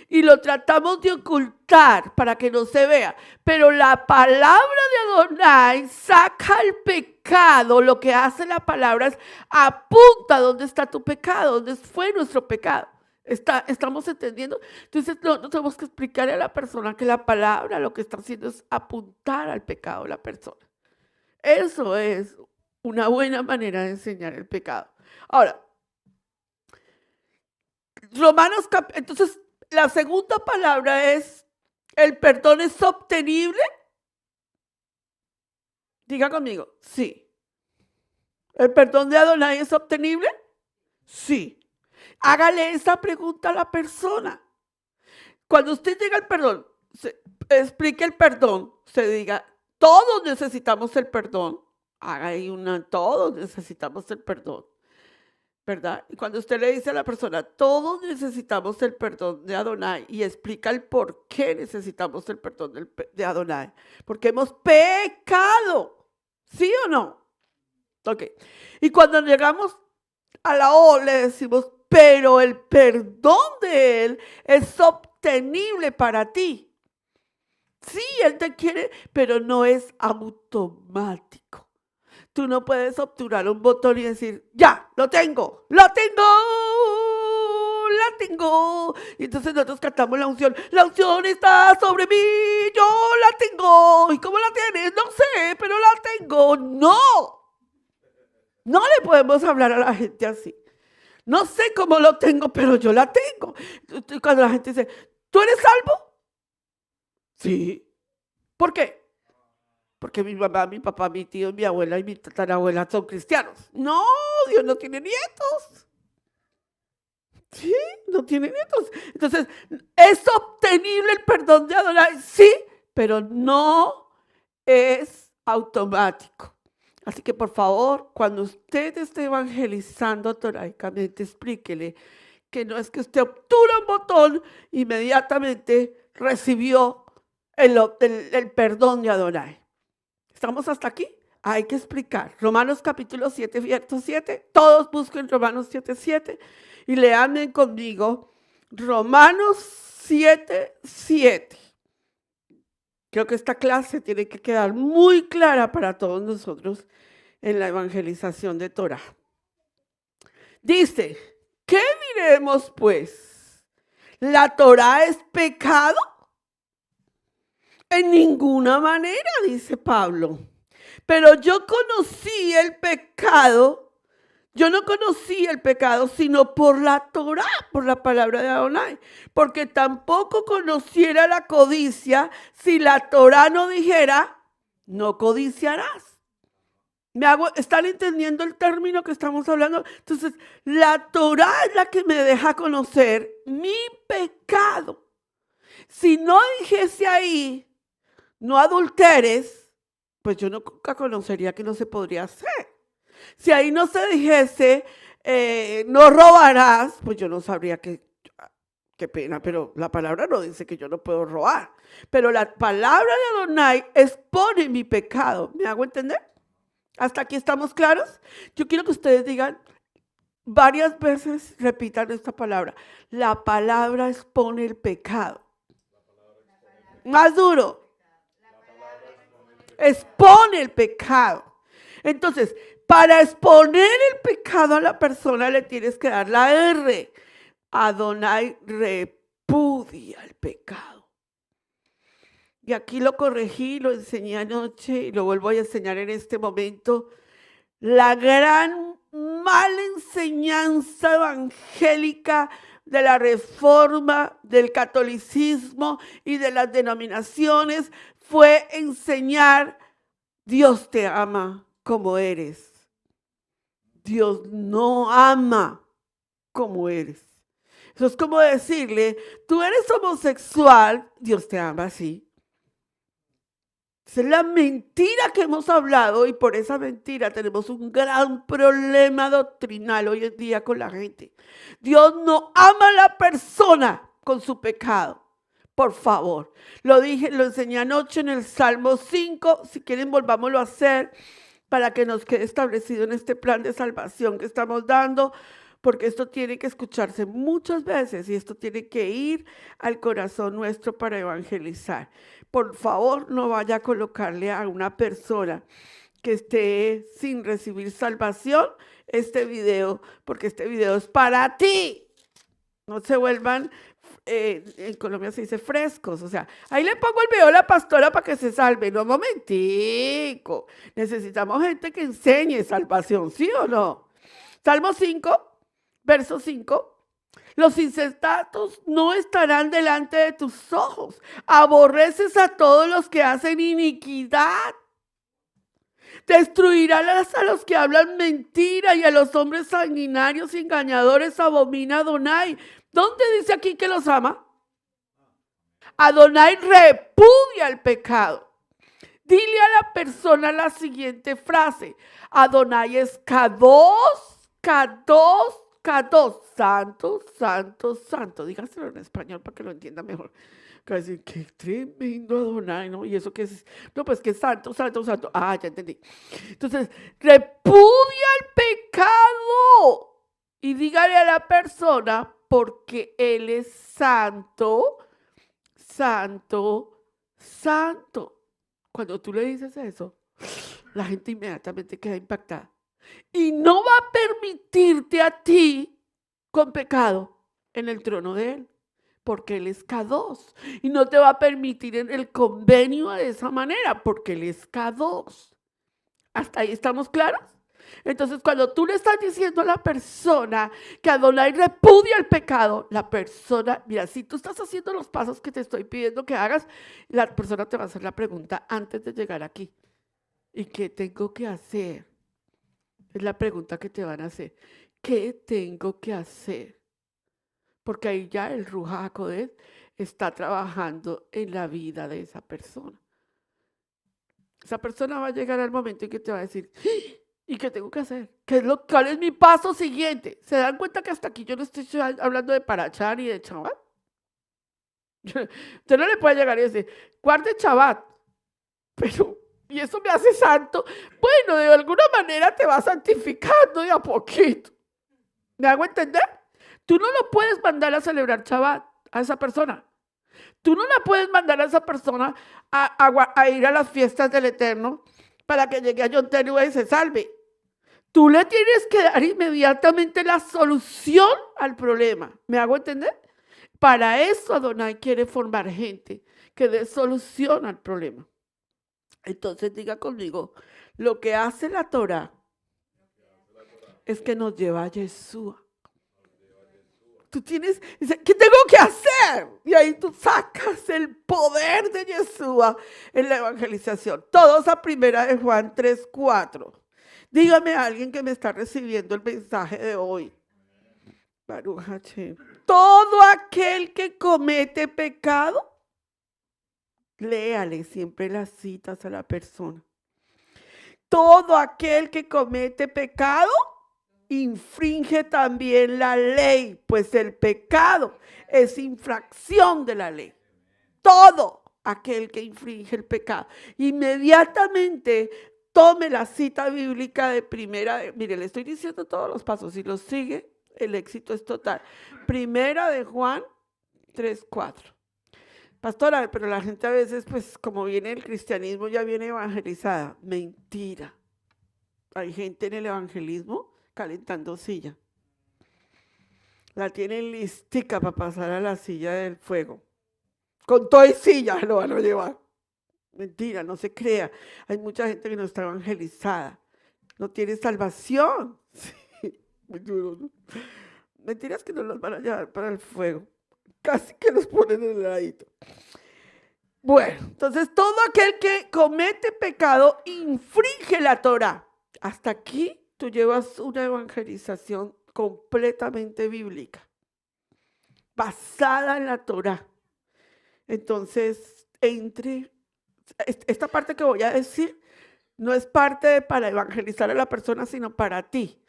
y lo tratamos de ocultar para que no se vea. Pero la palabra de Adonai saca el pecado. Lo que hace la palabra es apunta dónde está tu pecado, dónde fue nuestro pecado. ¿Estamos entendiendo? Entonces no tenemos que explicarle a la persona que la palabra lo que está haciendo es apuntar al pecado de la persona. Eso es una buena manera de enseñar el pecado. Ahora, entonces la segunda palabra es, ¿el perdón es obtenible? Diga conmigo, sí. ¿El perdón de Adonai es obtenible? Sí. Hágale esa pregunta a la persona. Cuando usted diga el perdón, explique el perdón, se diga, todos necesitamos el perdón. Haga ahí todos necesitamos el perdón, ¿verdad? Y cuando usted le dice a la persona, todos necesitamos el perdón de Adonai, y explica el por qué necesitamos el perdón de Adonai, porque hemos pecado, ¿sí o no? Ok. Y cuando llegamos a la O, le decimos, pero el perdón de Él es obtenible para ti. Sí, Él te quiere, pero no es automático. Tú no puedes obturar un botón y decir, ya, lo tengo, la tengo. Y entonces nosotros cantamos la unción está sobre mí, yo la tengo. ¿Y cómo la tienes? No sé, pero la tengo. No le podemos hablar a la gente así. No sé cómo lo tengo, pero yo la tengo. Cuando la gente dice, ¿tú eres salvo? Sí. ¿Por qué? Porque mi mamá, mi papá, mi tío, mi abuela y mi tatarabuela son cristianos. No, Dios no tiene nietos. Sí, no tiene nietos. Entonces, ¿es obtenible el perdón de Adonai? Sí, pero no es automático. Así que, por favor, cuando usted esté evangelizando toraicamente, explíquele que no es que usted obtura un botón, inmediatamente recibió el perdón de Adonai. ¿Estamos hasta aquí? Hay que explicar. Romanos capítulo 7, verso 7. Todos busquen Romanos 7, 7 y lean conmigo Romanos 7, 7. Creo que esta clase tiene que quedar muy clara para todos nosotros en la evangelización de Torah. Dice, ¿qué diremos pues? ¿La Torah es pecado? En ninguna manera, dice Pablo. Pero yo conocí el pecado. Yo no conocí el pecado sino por la Torá, por la palabra de Adonai. Porque tampoco conociera la codicia si la Torá no dijera, no codiciarás. ¿Están entendiendo el término que estamos hablando? Entonces, la Torá es la que me deja conocer mi pecado. Si no dijese ahí, no adulteres, pues yo nunca conocería que no se podría hacer. Si ahí no se dijese, no robarás, pues yo no sabría qué pena, pero la palabra no dice que yo no puedo robar. Pero la palabra de Adonai expone mi pecado. ¿Me hago entender? ¿Hasta aquí estamos claros? Yo quiero que ustedes digan varias veces, repitan esta palabra. La palabra expone el pecado. Más duro. Expone el pecado. Entonces, para exponer el pecado a la persona le tienes que dar la R. Adonai repudia el pecado. Y aquí lo corregí, lo enseñé anoche y lo vuelvo a enseñar en este momento. La gran mala enseñanza evangélica de la reforma, del catolicismo y de las denominaciones fue enseñar: Dios te ama como eres. Dios no ama como eres. Eso es como decirle, tú eres homosexual, Dios te ama así. Esa es la mentira que hemos hablado y por esa mentira tenemos un gran problema doctrinal hoy en día con la gente. Dios no ama a la persona con su pecado. Por favor, lo enseñé anoche en el Salmo 5, si quieren volvámoslo a hacer para que nos quede establecido en este plan de salvación que estamos dando, porque esto tiene que escucharse muchas veces y esto tiene que ir al corazón nuestro para evangelizar. Por favor, no vaya a colocarle a una persona que esté sin recibir salvación este video, porque este video es para ti. No se vuelvan, en Colombia se dice frescos, o sea, ahí le pongo el video a la pastora para que se salve. No, momentico, necesitamos gente que enseñe salvación, ¿sí o no? Salmo 5, verso 5. Los insensatos no estarán delante de tus ojos. Aborreces a todos los que hacen iniquidad. Destruirás a los que hablan mentira y a los hombres sanguinarios y engañadores abomina Adonai. ¿Dónde dice aquí que los ama? Adonai repudia el pecado. Dile a la persona la siguiente frase. Adonai es Kadosh, Kadosh, Kadosh. Santo, santo, santo. Dígaselo en español para que lo entienda mejor. Casi, qué tremendo Adonai, ¿no? Y eso que es, no, pues que es santo, santo, santo. Ah, ya entendí. Entonces, repudia el pecado. Y dígale a la persona, porque Él es santo, santo, santo. Cuando tú le dices eso, la gente inmediatamente queda impactada. Y no va a permitirte a ti con pecado en el trono de Él, porque Él es K2 y no te va a permitir en el convenio de esa manera, porque Él es K2. ¿Hasta ahí estamos claros? Entonces, cuando tú le estás diciendo a la persona que Adonai repudia el pecado, la persona, mira, si tú estás haciendo los pasos que te estoy pidiendo que hagas, la persona te va a hacer la pregunta antes de llegar aquí. ¿Y qué tengo que hacer? Es la pregunta que te van a hacer. ¿Qué tengo que hacer? Porque ahí ya el Ruja HaKodesh está trabajando en la vida de esa persona. Esa persona va a llegar al momento en que te va a decir, ¿y qué tengo que hacer? ¿Cuál es mi paso siguiente? ¿Se dan cuenta que hasta aquí yo no estoy hablando de Parachá ni de Shabbat? Usted no le puede llegar y decir, guarde Shabbat, pero, ¿y eso me hace santo? Bueno, de alguna manera te va santificando de a poquito. ¿Me hago entender? Tú no lo puedes mandar a celebrar Shabbat a esa persona. Tú no la puedes mandar a esa persona a ir a las fiestas del Eterno para que llegue a Yom Teruah y se salve. Tú le tienes que dar inmediatamente la solución al problema. ¿Me hago entender? Para eso Adonai quiere formar gente que dé solución al problema. Entonces diga conmigo, lo que hace la Torah es que nos lleva a Yeshua. Tú tienes, dice, ¿qué tengo que hacer? Y ahí tú sacas el poder de Yeshua en la evangelización. Todos a primera de Juan 3:4. Dígame a alguien que me está recibiendo el mensaje de hoy. Baruch Hashem. Todo aquel que comete pecado, léale siempre las citas a la persona. Todo aquel que comete pecado, infringe también la ley, pues el pecado es infracción de la ley. Todo aquel que infringe el pecado. Inmediatamente tome la cita bíblica de mire, le estoy diciendo todos los pasos, si los sigue, el éxito es total. Primera de Juan 3:4. Pastora, pero la gente a veces, pues como viene el cristianismo, ya viene evangelizada. Mentira. Hay gente en el evangelismo calentando silla. La tienen listica para pasar a la silla del fuego. Con todo y silla lo van a llevar. Mentira, no se crea. Hay mucha gente que no está evangelizada. No tiene salvación. Sí, muy duro, ¿no? Mentiras que no los van a llevar para el fuego. Casi que los ponen en el ladito. Bueno, entonces todo aquel que comete pecado infringe la Torah. Hasta aquí tú llevas una evangelización completamente bíblica, basada en la Torah. Entonces, esta parte que voy a decir no es parte para evangelizar a la persona, sino para ti.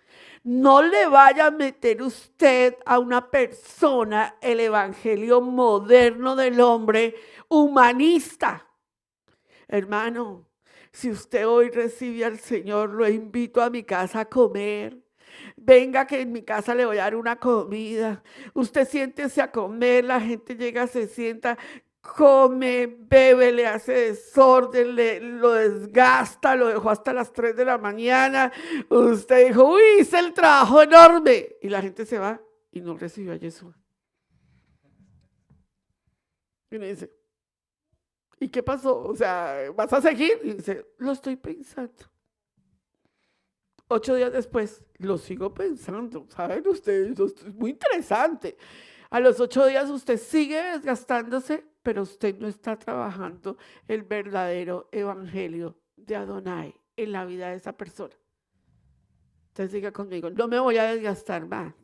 No le vaya a meter usted a una persona el evangelio moderno del hombre humanista. Hermano, si usted hoy recibe al Señor, lo invito a mi casa a comer. Venga que en mi casa le voy a dar una comida. Usted siéntese a comer, la gente llega, se sienta, come, bebe, le hace desorden, lo desgasta, lo dejó hasta las 3 de la mañana. Usted dijo, uy, hice el trabajo enorme. Y la gente se va y no recibió a Jesús. Y me dice, ¿y qué pasó? O sea, ¿vas a seguir? Y dice, lo estoy pensando. 8 días después, lo sigo pensando. ¿Saben ustedes? Esto es muy interesante. A los 8 días usted sigue desgastándose, pero usted no está trabajando el verdadero evangelio de Adonai en la vida de esa persona. Entonces diga conmigo, no me voy a desgastar más.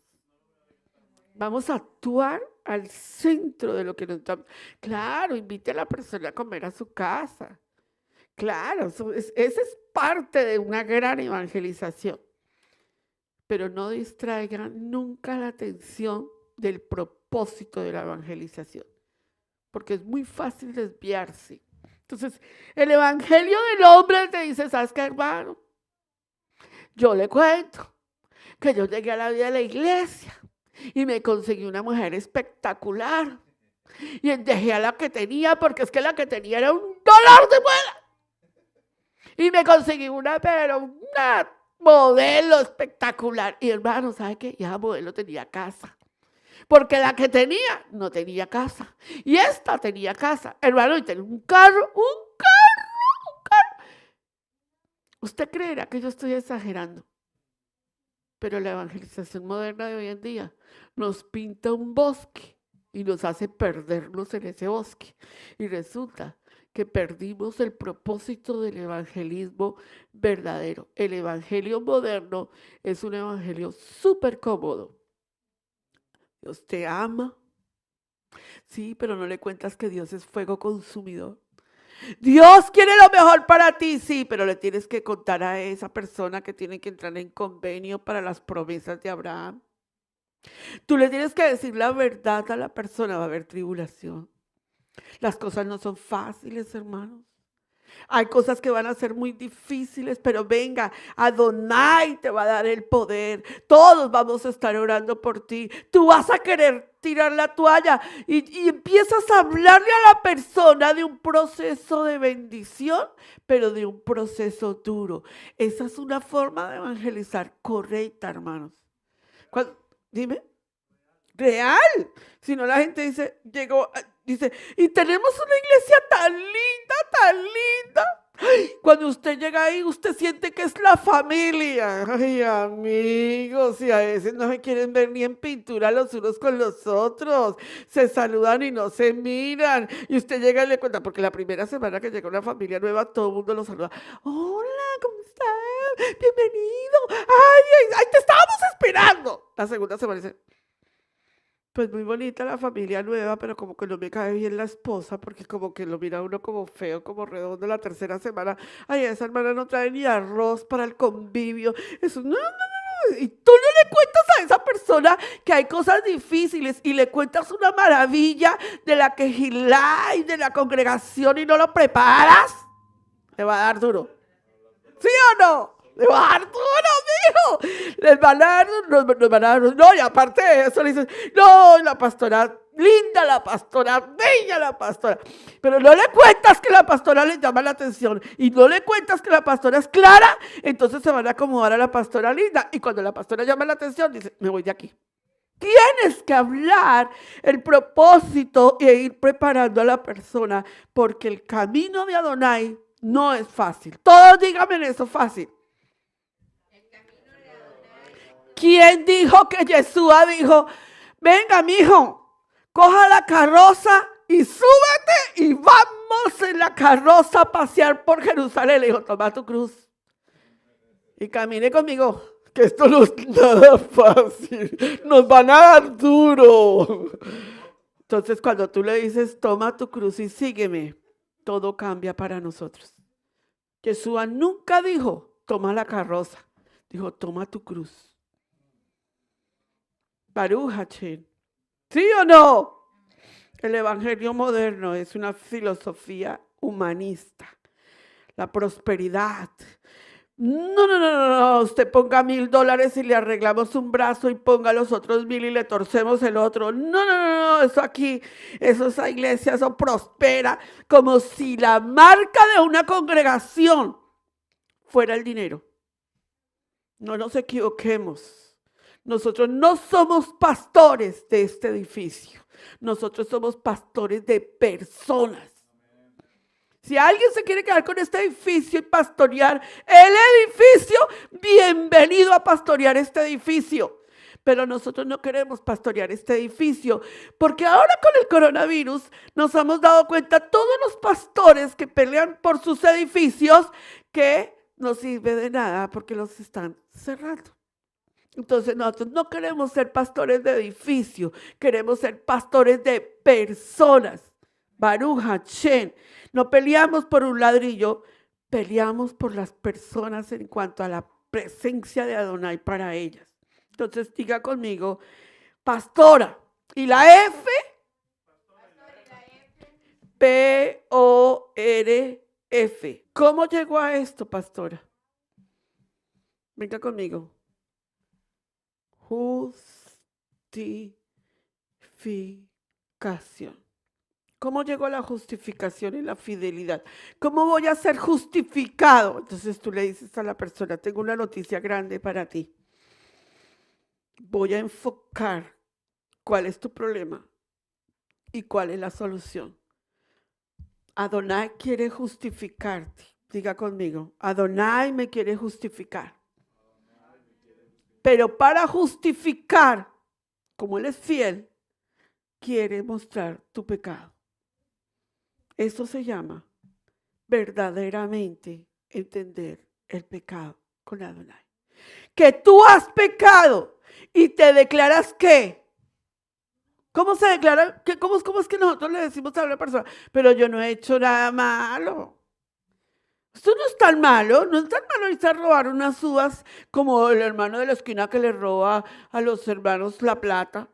Vamos a actuar al centro de lo que nos estamos. Claro, invite a la persona a comer a su casa. Claro, esa es parte de una gran evangelización. Pero no distraigan nunca la atención del propósito de la evangelización, porque es muy fácil desviarse. Entonces, el evangelio del hombre te dice, ¿sabes qué, hermano? Yo le cuento que yo llegué a la vida de la iglesia y me conseguí una mujer espectacular y dejé a la que tenía, porque es que la que tenía era un dolor de muela. Y me conseguí una modelo espectacular. Y hermano, ¿sabe qué? Y esa modelo tenía casa. Porque la que tenía no tenía casa. Y esta tenía casa. Hermano, y tenía un carro. Usted creerá que yo estoy exagerando. Pero la evangelización moderna de hoy en día nos pinta un bosque y nos hace perdernos en ese bosque. Y resulta que perdimos el propósito del evangelismo verdadero. El evangelio moderno es un evangelio súper cómodo. Dios te ama. Sí, pero no le cuentas que Dios es fuego consumidor. Dios quiere lo mejor para ti, sí, pero le tienes que contar a esa persona que tiene que entrar en convenio para las promesas de Abraham. Tú le tienes que decir la verdad a la persona, va a haber tribulación. Las cosas no son fáciles, hermanos. Hay cosas que van a ser muy difíciles, pero venga, Adonai te va a dar el poder. Todos vamos a estar orando por ti. Tú vas a querer tirar la toalla y empiezas a hablarle a la persona de un proceso de bendición, pero de un proceso duro. Esa es una forma de evangelizar correcta, hermanos. Dime. Real. Si no, la gente dice, dice, y tenemos una iglesia tan linda, tan linda. Ay, cuando usted llega ahí, usted siente que es la familia. Ay, amigos, y a veces no se quieren ver ni en pintura los unos con los otros. Se saludan y no se miran. Y usted llega y le cuenta, porque la primera semana que llega una familia nueva, todo el mundo los saluda. Hola, ¿cómo estás? Bienvenido. Ay, te estábamos esperando. La segunda semana dice, pues muy bonita la familia nueva, pero como que no me cae bien la esposa, porque como que lo mira uno como feo, como redondo. La tercera semana, ay, esa hermana no trae ni arroz para el convivio. Eso, no. Y tú no le cuentas a esa persona que hay cosas difíciles y le cuentas una maravilla de la quejilá y de la congregación y no lo preparas, te va a dar duro. ¿Sí o no? Le va a dar duro, mijo. Les van a dar, nos van a dar. No, y aparte de eso le dicen, no, la pastora linda, la pastora bella, la pastora. Pero no le cuentas que la pastora le llama la atención y no le cuentas que la pastora es clara, entonces se van a acomodar a la pastora linda. Y cuando la pastora llama la atención, dice, me voy de aquí. Tienes que hablar el propósito e ir preparando a la persona, porque el camino de Adonai no es fácil. Todos díganme eso fácil. ¿Quién dijo que Yeshua dijo, venga, mijo, coja la carroza y súbete y vamos en la carroza a pasear por Jerusalén? Le dijo, toma tu cruz y camine conmigo, que esto no es nada fácil, nos van a dar duro. Entonces, cuando tú le dices, toma tu cruz y sígueme, todo cambia para nosotros. Yeshua nunca dijo, toma la carroza, dijo, toma tu cruz. Baruch Hashem. ¿Sí o no? El evangelio moderno es una filosofía humanista. La prosperidad. No. Usted ponga $1,000 y le arreglamos un brazo y ponga los otros 1,000 y le torcemos el otro. No. Eso aquí, esa iglesia, eso prospera como si la marca de una congregación fuera el dinero. No nos equivoquemos. Nosotros no somos pastores de este edificio. Nosotros somos pastores de personas. Si alguien se quiere quedar con este edificio y pastorear el edificio, bienvenido a pastorear este edificio. Pero nosotros no queremos pastorear este edificio, porque ahora con el coronavirus nos hemos dado cuenta todos los pastores que pelean por sus edificios que no sirve de nada porque los están cerrando. Entonces nosotros no queremos ser pastores de edificio, queremos ser pastores de personas. Baruch Hashem. No peleamos por un ladrillo, peleamos por las personas en cuanto a la presencia de Adonai para ellas. Entonces diga conmigo, pastora. ¿Y la F? P-O-R-F. ¿Cómo llegó a esto, pastora? Venga conmigo. Justificación. ¿Cómo llegó la justificación y la fidelidad? ¿Cómo voy a ser justificado? Entonces tú le dices a la persona, tengo una noticia grande para ti. Voy a enfocar ¿Cuál es tu problema? ¿Y cuál es la solución? Adonai quiere justificarte. Diga conmigo, Adonai me quiere justificar. Pero para justificar, como Él es fiel, quiere mostrar tu pecado. Eso se llama verdaderamente entender el pecado con Adonai. Que tú has pecado y te declaras que. ¿Cómo se declara? ¿Cómo es que nosotros le decimos a una persona? Pero yo no he hecho nada malo. Esto no es tan malo, no es tan malo irse a robar unas uvas como el hermano de la esquina que le roba a los hermanos la plata.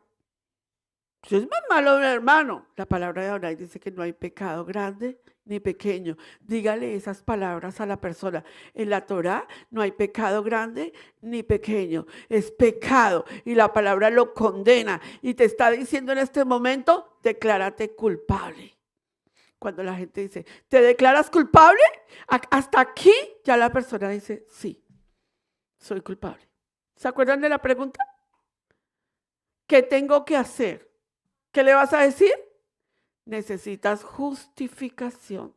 Eso es más malo un hermano. La palabra de Adonai dice que no hay pecado grande ni pequeño. Dígale esas palabras a la persona. En la Torá no hay pecado grande ni pequeño. Es pecado y la palabra lo condena. Y te está diciendo en este momento, declárate culpable. Cuando la gente dice, ¿te declaras culpable? Hasta aquí ya la persona dice, sí, soy culpable. ¿Se acuerdan de la pregunta? ¿Qué tengo que hacer? ¿Qué le vas a decir? Necesitas justificación.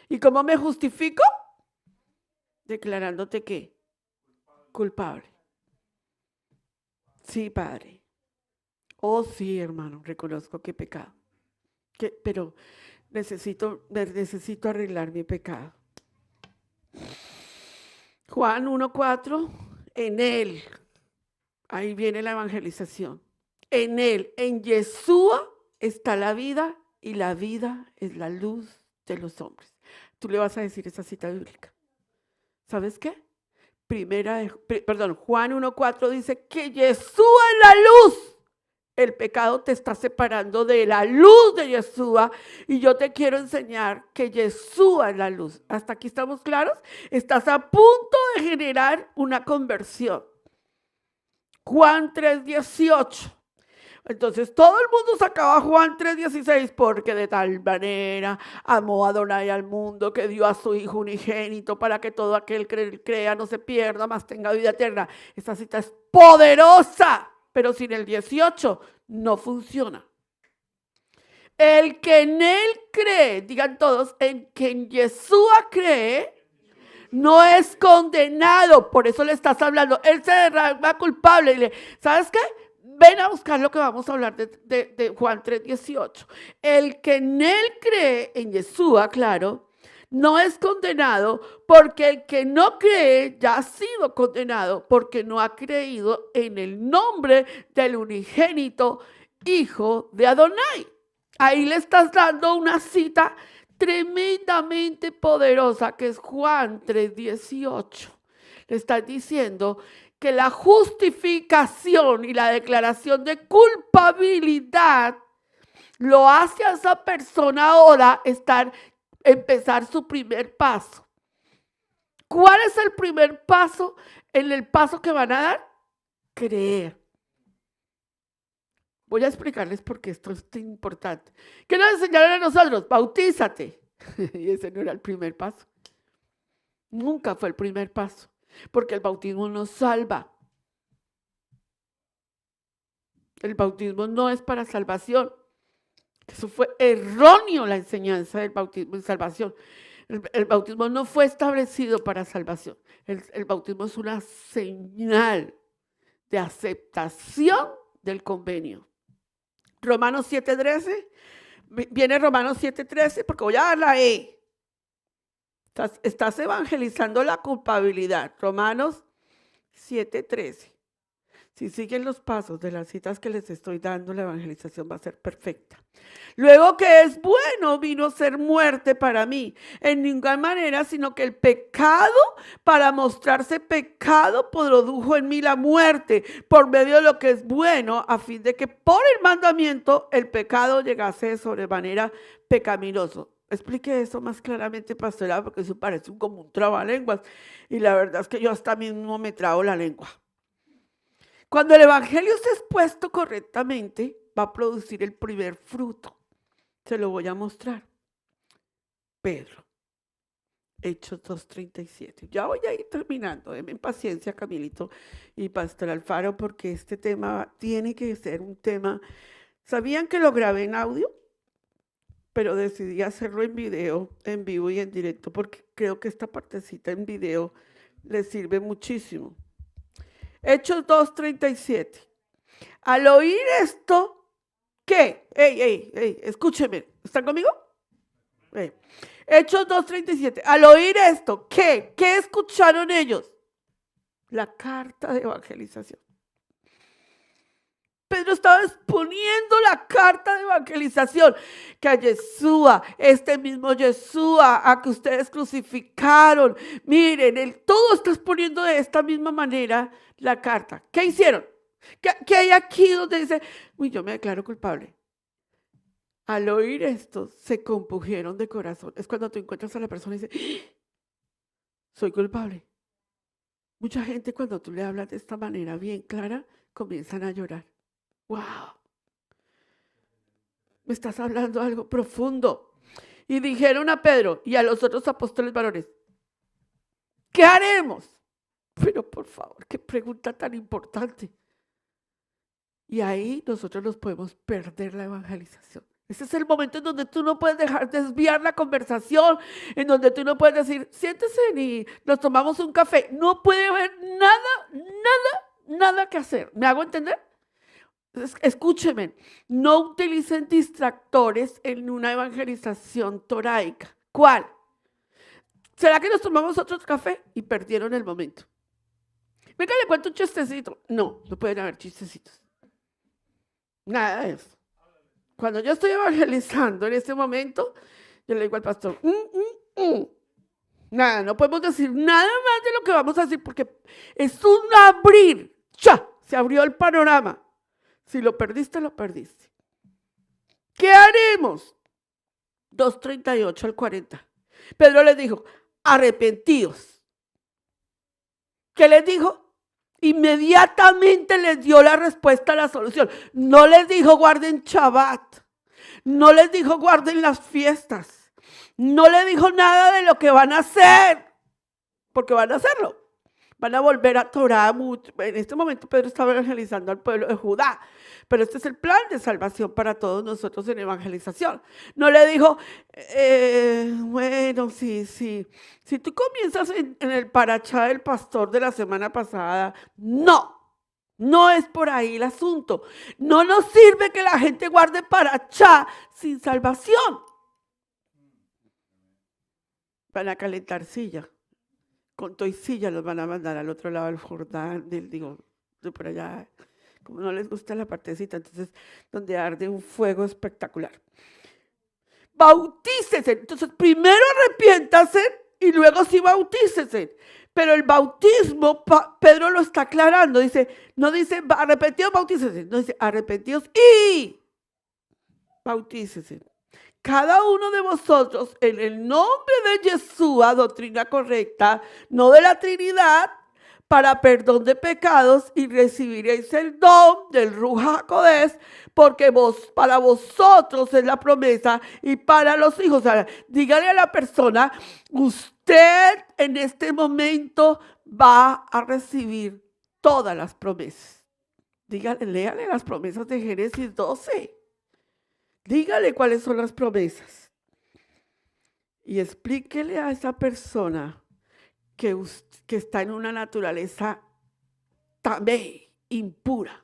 ¿Y cómo me justifico? Declarándote ¿qué? Culpable. Sí, Padre. Oh, sí, hermano, reconozco que he pecado. Pero necesito arreglar mi pecado. Juan 1:4, en Él, ahí viene la evangelización. En Él, en Yeshua, está la vida y la vida es la luz de los hombres. Tú le vas a decir esa cita bíblica. ¿Sabes qué? Juan 1:4 dice que Yeshua es la luz. El pecado te está separando de la luz de Yeshua y yo te quiero enseñar que Yeshua es la luz. ¿Hasta aquí estamos claros? Estás a punto de generar una conversión. Juan 3:18. Entonces todo el mundo sacaba Juan 3:16 porque de tal manera amó a Adonai al mundo que dio a su Hijo unigénito para que todo aquel que crea no se pierda, mas tenga vida eterna. Esta cita es poderosa, pero sin el 18 no funciona. El que en Él cree, digan todos, en que en Yeshua cree, no es condenado. Por eso le estás hablando. Él se derrama culpable. Y le, ¿sabes qué? Ven a buscar lo que vamos a hablar de Juan 3:18. El que en Él cree, en Yeshua, claro, no es condenado, porque el que no cree ya ha sido condenado, porque no ha creído en el nombre del unigénito Hijo de Adonai. Ahí le estás dando una cita tremendamente poderosa, que es Juan 3:18. Le estás diciendo que la justificación y la declaración de culpabilidad lo hace a esa persona ahora empezar su primer paso. ¿Cuál es el primer paso en el paso que van a dar? Creer. Voy a explicarles por qué esto es tan importante. ¿Qué nos enseñaron a nosotros? Bautízate. Y ese no era el primer paso. Nunca fue el primer paso. Porque el bautismo no salva. El bautismo no es para salvación. Eso fue erróneo, la enseñanza del bautismo y salvación. El bautismo no fue establecido para salvación. El bautismo es una señal de aceptación del convenio. Romanos 7:13. Viene Romanos 7:13 porque voy a dar la E. Estás evangelizando la culpabilidad. Romanos 7:13. Si siguen los pasos de las citas que les estoy dando, la evangelización va a ser perfecta. Luego que es bueno, vino a ser muerte para mí. En ninguna manera, sino que el pecado, para mostrarse pecado, produjo en mí la muerte, por medio de lo que es bueno, a fin de que por el mandamiento el pecado llegase de sobremanera pecaminoso. Explique eso más claramente, pastora, porque eso parece como un trabalenguas. Y la verdad es que yo hasta mismo me trabo la lengua. Cuando el evangelio es expuesto correctamente, va a producir el primer fruto. Se lo voy a mostrar. Pedro. Hechos 2:37. Ya voy a ir terminando. Denme paciencia, Camilito y Pastor Alfaro, porque este tema tiene que ser un tema. ¿Sabían que lo grabé en audio? Pero decidí hacerlo en video, en vivo y en directo, porque creo que esta partecita en video le sirve muchísimo. Hechos 2:37. Al oír esto, ¿qué? ¡Ey! Escúcheme. ¿Están conmigo? Hechos 2:37. Al oír esto, ¿qué? ¿Qué escucharon ellos? La carta de evangelización. Pedro estaba exponiendo la carta de evangelización, que a Yeshua, este mismo Yeshua, a que ustedes crucificaron, miren, él todo está exponiendo de esta misma manera la carta. ¿Qué hicieron? ¿Qué hay aquí donde dice, uy, yo me declaro culpable? Al oír esto, se compungieron de corazón. Es cuando tú encuentras a la persona y dice, soy culpable. Mucha gente cuando tú le hablas de esta manera bien clara, comienzan a llorar. ¡Wow! Me estás hablando algo profundo. Y dijeron a Pedro y a los otros apóstoles varones, ¿qué haremos? Pero por favor, qué pregunta tan importante. Y ahí nosotros nos podemos perder la evangelización. Ese es el momento en donde tú no puedes dejar desviar la conversación, en donde tú no puedes decir, siéntese y nos tomamos un café. No puede haber nada que hacer. ¿Me hago entender? Escúcheme, no utilicen distractores en una evangelización toraica. ¿Cuál? ¿Será que nos tomamos otro café? Y perdieron el momento. Venga, le cuento un chistecito. No pueden haber chistecitos. Nada de eso. Cuando yo estoy evangelizando en este momento, yo le digo al pastor, nada, no podemos decir nada más de lo que vamos a decir porque es un abrir. ¡Cha! Se abrió el panorama. Si lo perdiste, lo perdiste. ¿Qué haremos? 2:38 al 40. Pedro les dijo, arrepentidos. ¿Qué les dijo? Inmediatamente les dio la respuesta a la solución. No les dijo guarden Shabbat. No les dijo guarden las fiestas. No les dijo nada de lo que van a hacer. Porque van a hacerlo. Van a volver a Torah. En este momento Pedro estaba evangelizando al pueblo de Judá. Pero este es el plan de salvación para todos nosotros en evangelización. No le dijo, bueno, sí. Si tú comienzas en el parachá del pastor de la semana pasada, no es por ahí el asunto. No nos sirve que la gente guarde parachá sin salvación. Van a calentar silla. Con toisilla los van a mandar al otro lado del Jordán, de por allá. Como no les gusta la partecita, entonces donde arde un fuego espectacular. Bautícese. Entonces primero arrepiéntase y luego sí bautícese. Pero el bautismo, Pedro lo está aclarando. No dice arrepentidos, bautícese. No dice arrepentidos y bautícese. Cada uno de vosotros en el nombre de Yeshua, doctrina correcta, no de la Trinidad, para perdón de pecados y recibiréis el don del Ruach HaKodesh, porque para vosotros es la promesa y para los hijos. Ahora, dígale a la persona, usted en este momento va a recibir todas las promesas. Dígale, léale las promesas de Génesis 12. Dígale cuáles son las promesas. Y explíquele a esa persona que está en una naturaleza también impura.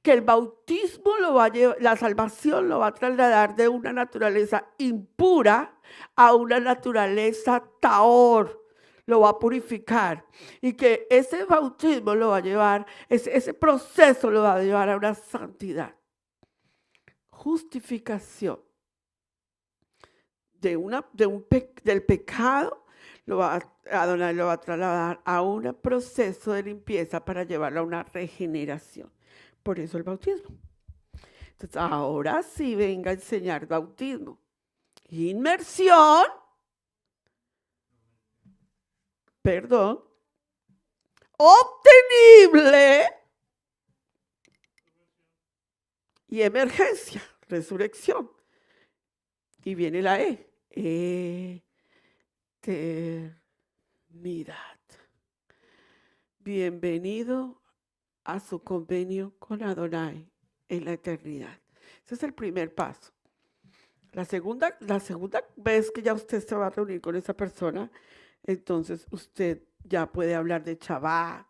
Que el bautismo lo va a llevar, la salvación lo va a trasladar de una naturaleza impura a una naturaleza taor. Lo va a purificar. Y que ese bautismo lo va a llevar, ese proceso lo va a llevar a una santidad. Justificación del pecado lo va a trasladar a un proceso de limpieza para llevarlo a una regeneración. Por eso el bautismo. Entonces, ahora sí venga a enseñar bautismo. Inmersión. Obtenible. Y emergencia, resurrección. Y viene la eternidad. Bienvenido a su convenio con Adonai en la eternidad. Ese es el primer paso. La segunda vez que ya usted se va a reunir con esa persona, entonces usted ya puede hablar de Shabbat,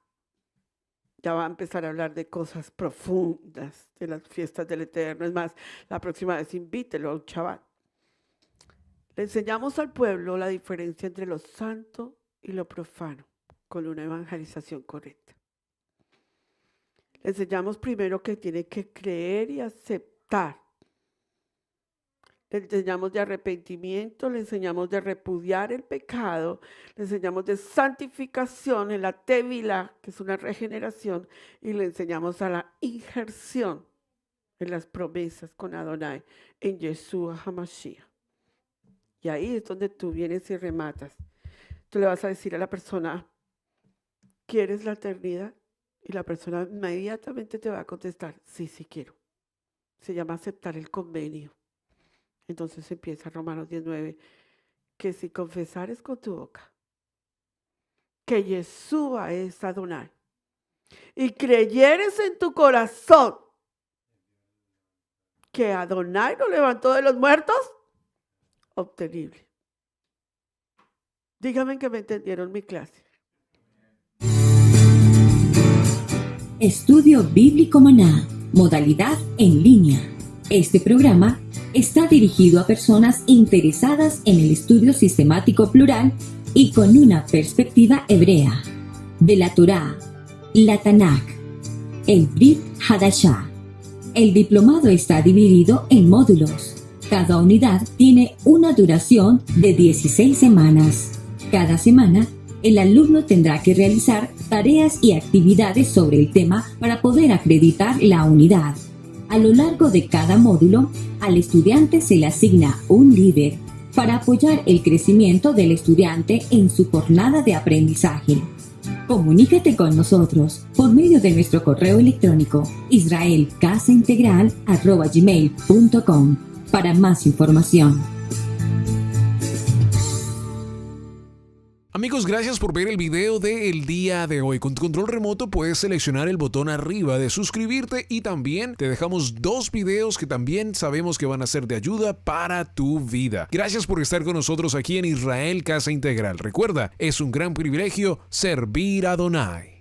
ya va a empezar a hablar de cosas profundas, de las fiestas del Eterno. Es más, la próxima vez invítelo a un Shabbat. Le enseñamos al pueblo la diferencia entre lo santo y lo profano, con una evangelización correcta. Le enseñamos primero que tiene que creer y aceptar. Le enseñamos de arrepentimiento, le enseñamos de repudiar el pecado, le enseñamos de santificación en la Tevila, que es una regeneración, y le enseñamos a la injerción en las promesas con Adonai, en Yeshua HaMashiach. Y ahí es donde tú vienes y rematas. Tú le vas a decir a la persona, ¿quieres la eternidad? Y la persona inmediatamente te va a contestar, sí, sí quiero. Se llama aceptar el convenio. Entonces empieza Romanos 19, que si confesares con tu boca que Yeshua es Adonai y creyeres en tu corazón que Adonai lo levantó de los muertos, obtenible. Díganme que me entendieron mi clase. Estudio Bíblico Maná, modalidad en línea. Este programa está dirigido a personas interesadas en el estudio sistemático plural y con una perspectiva hebrea de la Torá, la Tanakh, el Brit Hadashah. El diplomado está dividido en módulos. Cada unidad tiene una duración de 16 semanas. Cada semana, el alumno tendrá que realizar tareas y actividades sobre el tema para poder acreditar la unidad. A lo largo de cada módulo, al estudiante se le asigna un líder para apoyar el crecimiento del estudiante en su jornada de aprendizaje. Comunícate con nosotros por medio de nuestro correo electrónico israelcasaintegral@gmail.com para más información. Amigos, gracias por ver el video del día de hoy. Con tu control remoto puedes seleccionar el botón arriba de suscribirte y también te dejamos 2 videos que también sabemos que van a ser de ayuda para tu vida. Gracias por estar con nosotros aquí en Israel Casa Integral. Recuerda, es un gran privilegio servir a Adonai.